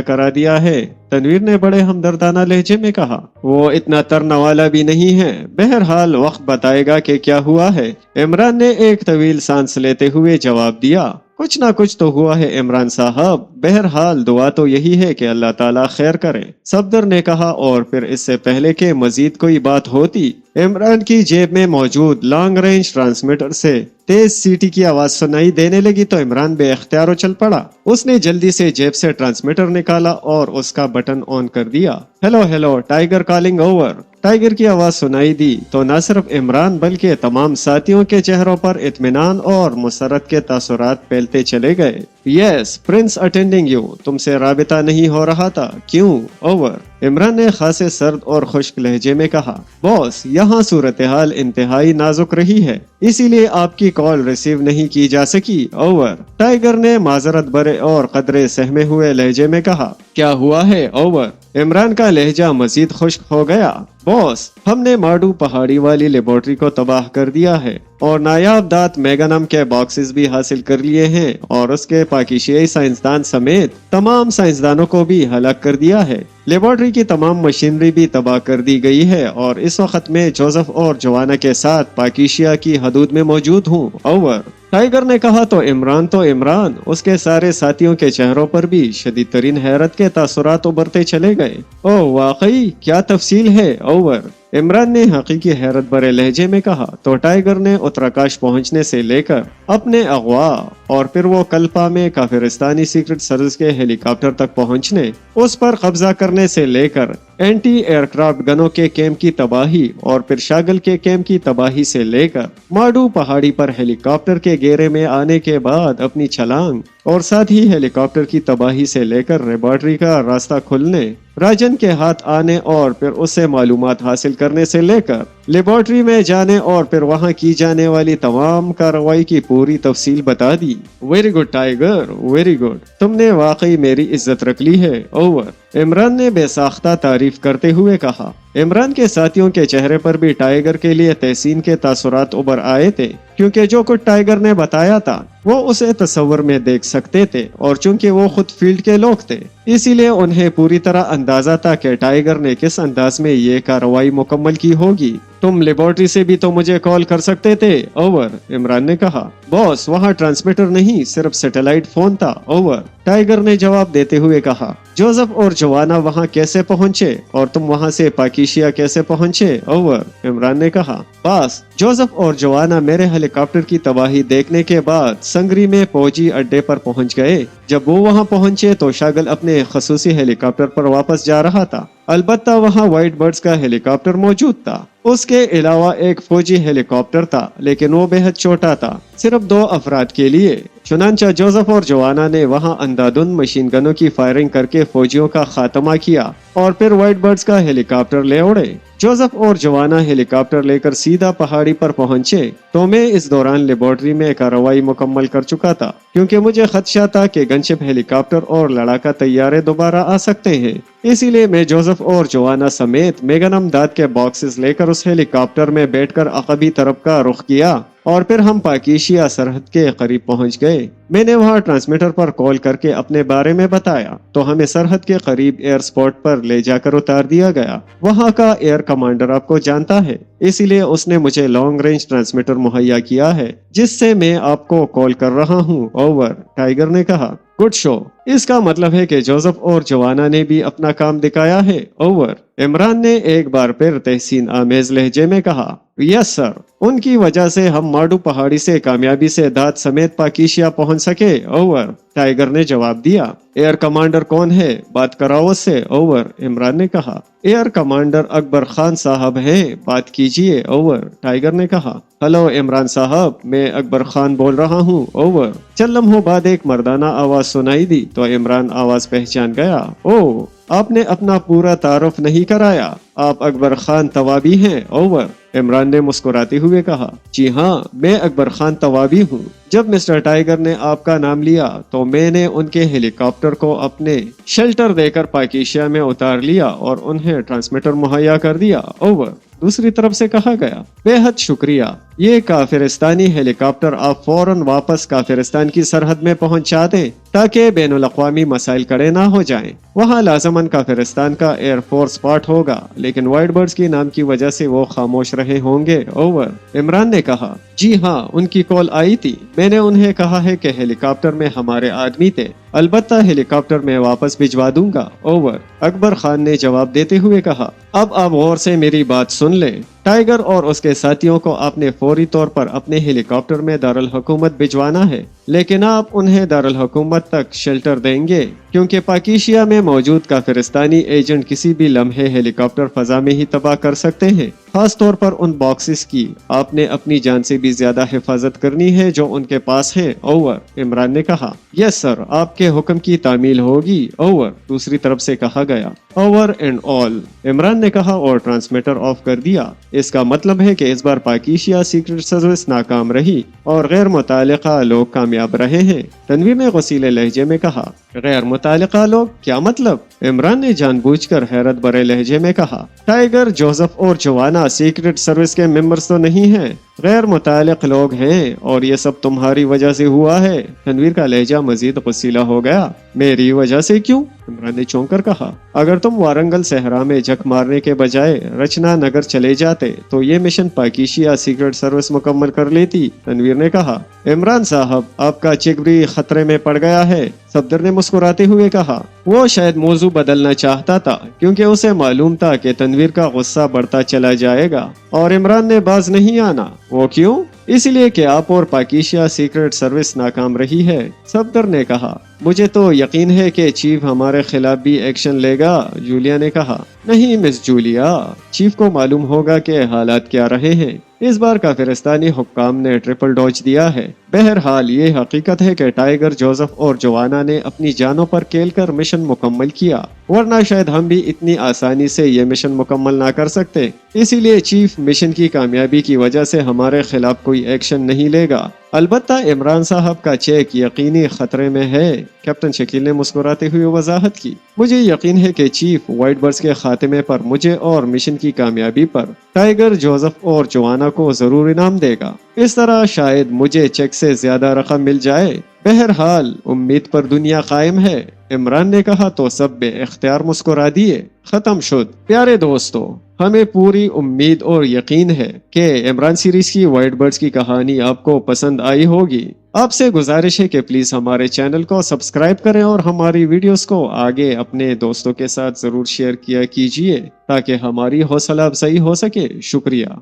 करा दिया है, तनवीर ने बड़े हमदर्दाना लहजे में कहा। वो इतना तरना वाला भी नहीं है। बहरहाल वक्त बताएगा कि क्या हुआ है। इमरान ने एक तवील सांस लेते हुए जवाब दिया। कुछ ना कुछ तो हुआ है इमरान साहब। बहरहाल दुआ तो यही है कि अल्लाह ताला खैर करे, सफदर ने कहा। और फिर इससे पहले के मजीद कोई बात होती, इमरान की जेब में मौजूद लॉन्ग रेंज ट्रांसमीटर से तेज सीटी की आवाज सुनाई देने लगी तो इमरान बेख्तियार उछल पड़ा। उसने जल्दी से जेब से ट्रांसमीटर निकाला और उसका बटन ऑन कर दिया। Hello hello, tiger calling over. Tiger की आवाज सुनाई दी तो न सिर्फ इमरान बल्कि तमाम साथियों के चेहरों पर इत्मीनान और मुसरत के तासुरात फैलते चले गए। यस प्रिंस अटेंडिंग यू, तुमसे राबिता नहीं हो रहा था, क्यों? ओवर। इमरान ने खासे सर्द और खुश्क लहजे में कहा। बॉस, यहाँ सूरत हाल इंतहाई नाजुक रही है, इसीलिए आपकी कॉल रिसीव नहीं की जा सकी। ओवर। टाइगर ने माजरत भरे और कदरे सहमे हुए लहजे में कहा। क्या हुआ है? ओवर। इमरान का लहजा मजीद खुश्क हो गया। बॉस, हमने माडू पहाड़ी वाली लेबोरेटरी को तबाह कर दिया है और नायाब दांत मेगानम के बॉक्सेस भी हासिल कर लिए हैं और उसके पाकिस्तानी साइंसदान समेत तमाम साइंसदानों को भी हलाक कर दिया है। लेबोरेटरी की तमाम मशीनरी भी तबाह कर दी गई है और इस वक्त में जोसेफ और जोआना के साथ पाकिस्तान की हदूद में मौजूद हूँ। ओवर। टाइगर ने कहा। तो इमरान उसके सारे साथियों के चेहरों पर भी शदीद तरीन हैरत के तासुरात उभरते चले गए। ओह वाकई, क्या तफसील है? ओवर। इमरान ने हकीकी हैरत भरे लहजे में कहा। तो टाइगर ने उत्तराकाश पहुंचने से लेकर अपने अगवा और फिर वो कल्पा में काफिरिस्तानी सीक्रेट सर्विस के हेलीकॉप्टर तक पहुंचने, उस पर कब्जा करने से लेकर एंटी एयरक्राफ्ट गनों के कैंप की तबाही और फिर शागल के कैंप की तबाही से लेकर माडू पहाड़ी पर हेलीकॉप्टर के घेरे में आने के बाद अपनी छलांग और साथ ही हेलीकॉप्टर की तबाही से लेकर लेबोरेटरी का रास्ता खुलने, राजन के हाथ आने और फिर उससे मालूमात हासिल करने से लेकर लेबोरेटरी में जाने और फिर वहां की जाने वाली तमाम कार्रवाई की पूरी तफसील बता दी। Very good Tiger, very good, तुमने वाकई मेरी इज्जत रख ली है। ओवर। इमरान ने बेसाख्ता तारीफ करते हुए कहा। इमरान के साथियों के चेहरे पर भी टाइगर के लिए तहसीन के तासुरात उभर आए थे, क्योंकि जो कुछ टाइगर ने बताया था वो उसे तस्वर में देख सकते थे और चूंकि वो खुद फील्ड के लोग थे, इसीलिए उन्हें पूरी तरह अंदाजा था कि टाइगर ने किस अंदाज में ये कार्रवाई मुकम्मल की होगी। तुम लेबोरेटरी से भी तो मुझे कॉल कर सकते थे। ओवर। इमरान ने कहा। बॉस, वहाँ ट्रांसमीटर नहीं, सिर्फ सैटेलाइट फोन था। ओवर। टाइगर ने जवाब देते हुए कहा। जोसेफ और जोआना वहाँ कैसे पहुँचे और तुम वहाँ से पाकिस्तान कैसे पहुँचे? ओवर। इमरान ने कहा। बस, जोसेफ और जोआना मेरे हेलीकॉप्टर की तबाही देखने के बाद संगरी में फौजी अड्डे पर पहुँच गए। जब वो वहाँ पहुँचे तो शागल अपने खसूसी हेलीकॉप्टर पर वापस जा रहा था। अलबत्ता वहाँ व्हाइट बर्ड्स का हेलीकॉप्टर मौजूद था। उसके अलावा एक फौजी हेलीकॉप्टर था, लेकिन वो बेहद छोटा था, सिर्फ 2 अफराद के लिए। चुनांचा जोसेफ और जोआना ने वहां अंधाधुंध मशीन गनों की फायरिंग करके फौजियों का खात्मा किया और फिर व्हाइट बर्ड्स का हेलीकॉप्टर ले उड़े। जोसेफ और जोआना हेलीकॉप्टर लेकर सीधा पहाड़ी पर पहुंचे तो मैं इस दौरान लेबोरेटरी में कार्रवाई मुकम्मल कर चुका था, क्योंकि मुझे खदशा था कि गनशिप हेलीकॉप्टर और लड़ाका तैयारे दोबारा आ सकते हैं। इसीलिए मैं जोसेफ और जोआना समेत मेगानम दाद के बॉक्सेस लेकर उस हेलीकॉप्टर में बैठकर अक़बी तरफ का रुख किया और फिर हम पाकिस्तान सरहद के करीब पहुंच गए। मैंने वहां ट्रांसमीटर पर कॉल करके अपने बारे में बताया तो हमें सरहद के करीब एयर स्पॉट पर ले जाकर उतार दिया गया। वहां का एयर कमांडर आपको जानता है, इसीलिए उसने मुझे लॉन्ग रेंज ट्रांसमीटर मुहैया किया है जिससे मैं आपको कॉल कर रहा हूँ। ओवर। टाइगर ने कहा। Good show. इसका मतलब है कि जोसेफ और जोआना ने भी अपना काम दिखाया है। ओवर। इमरान ने एक बार फिर तहसीन आमेज लहजे में कहा। यस सर, उनकी वजह से हम माडू पहाड़ी से कामयाबी से दाद समेत पाकिशिया पहुंच सके। ओवर, टाइगर ने जवाब दिया। एयर कमांडर कौन है, बात कराओ उससे। ओवर, इमरान ने कहा। एयर कमांडर अकबर खान साहब हैं, बात कीजिए। ओवर, टाइगर ने कहा। हेलो इमरान साहब, मैं अकबर खान बोल रहा हूँ। ओवर। चंद लम्हों बाद एक मर्दाना आवाज सुनाई दी तो इमरान आवाज पहचान गया। ओह, आपने अपना पूरा तारुफ नहीं कराया, आप अकबर खान तवाबी हैं। ओवर, इमरान ने मुस्कुराते हुए कहा। जी हाँ, मैं अकबर खान तवाबी हूँ। जब मिस्टर टाइगर ने आपका नाम लिया तो मैंने उनके हेलीकॉप्टर को अपने शेल्टर देकर पाकिशिया में उतार लिया और उन्हें ट्रांसमीटर मुहैया कर दिया। ओवर। दूसरी तरफ से कहा गया, बेहद शुक्रिया, ये काफिरिस्तानी हेलीकॉप्टर आप फौरन वापस काफिरिस्तान की सरहद में पहुंचा दें ताकि बैनुल अक़वामी मसाइल खड़े ना हो जाएं। वहाँ लाजमन काफिरिस्तान का एयरफोर्स पार्ट होगा, लेकिन वाइट बर्ड्स के नाम की वजह से वो खामोश रहे होंगे। ओवर, इमरान ने कहा। जी हाँ, उनकी कॉल आई थी, मैंने उन्हें कहा है कि हेलीकॉप्टर में हमारे आदमी थे, अलबत्ता हेलीकॉप्टर में वापस भिजवा दूंगा। ओवर, अकबर खान ने जवाब देते हुए कहा। अब आप गौर से मेरी बात सुन लें, टाइगर और उसके साथियों को आपने फौरी तौर पर अपने हेलीकॉप्टर में दारुल हुकूमत भिजवाना है, लेकिन आप उन्हें दारुल हुकूमत तक शेल्टर देंगे क्योंकि पाकिशिया में मौजूद काफिरिस्तानी एजेंट किसी भी लम्हे हेलीकॉप्टर फजा में ही तबाह कर सकते हैं। खास तौर पर उन बॉक्सेस की आपने अपनी जान से भी ज्यादा हिफाजत करनी है जो उनके पास है। ओवर, इमरान ने कहा। यस सर, आपके हुक्म की तामील होगी। ओवर, दूसरी तरफ से कहा गया। ओवर एंड ऑल, इमरान ने कहा और ट्रांसमीटर ऑफ कर दिया। इसका मतलब है कि इस बार पाकिशिया सीक्रेट सर्विस नाकाम रही और गैर मुतालिका लोग कामयाब रहे हैं। तनवीर ने गसीले लहजे में कहा। गैर मुतालिका लोग, क्या मतलब? इमरान ने जानबूझकर हैरत भरे लहजे में कहा। टाइगर, जोसेफ और जोवाना सीक्रेट सर्विस के मेंबर्स तो नहीं हैं, गैर मुतालिक लोग हैं और ये सब तुम्हारी वजह से हुआ है। तनवीर का लहजा मजीद गुस्सीला हो गया। मेरी वजह से क्यों? इमरान ने चौंक कर कहा। अगर तुम वारंगल सहरा में झक मारने के बजाय रचना नगर चले जाते तो ये मिशन पाकिशिया सीक्रेट सर्विस मुकम्मल कर लेती। तनवीर ने कहा। इमरान साहब, आपका चिकबरी खतरे में पड़ गया है, सफदर ने मुस्कुराते हुए कहा। वो शायद मौजू बदलना चाहता था क्योंकि उसे मालूम था कि तनवीर का गुस्सा बढ़ता चला जाएगा और इमरान ने बाज नहीं आना। वो क्यों? इसलिए कि आप और पाकिशिया सीक्रेट सर्विस नाकाम रही है, सफदर ने कहा। मुझे तो यकीन है कि चीफ हमारे खिलाफ भी एक्शन लेगा, जूलिया ने कहा। नहीं मिस जूलिया, चीफ को मालूम होगा कि हालात क्या रहे हैं। इस बार काफिरिस्तानी हुक्काम ने ट्रिपल डॉज दिया है। बहरहाल ये हकीकत है कि टाइगर, जोसेफ और जोवाना ने अपनी जानों पर खेल कर मिशन मुकम्मल किया, वरना शायद हम भी इतनी आसानी से ये मिशन मुकम्मल ना कर सकते। इसीलिए चीफ मिशन की कामयाबी की वजह से हमारे खिलाफ कोई एक्शन नहीं लेगा। अलबत्ता इमरान साहब का चेक यकीनी खतरे में है, कैप्टन शकील ने मुस्कुराते हुए वजाहत की। मुझे यकीन है कि चीफ वाइट बर्ड्स के खात्मे पर मुझे और मिशन की कामयाबी पर टाइगर, जोसेफ और जोवाना को जरूर इनाम देगा। इस तरह शायद मुझे चेक से ज्यादा रकम मिल जाए। बहरहाल उम्मीद पर दुनिया कायम है, इमरान ने कहा तो सब बे-इख्तियार मुस्कुरा दिए। खत्म शुद। प्यारे दोस्तों, हमें पूरी उम्मीद और यकीन है कि इमरान सीरीज की वाइट बर्ड्स की कहानी आपको पसंद आई होगी। आपसे गुजारिश है कि प्लीज हमारे चैनल को सब्सक्राइब करें और हमारी वीडियोस को आगे अपने दोस्तों के साथ जरूर शेयर किया कीजिए ताकि हमारी हौसला अफजाई हो सके। शुक्रिया।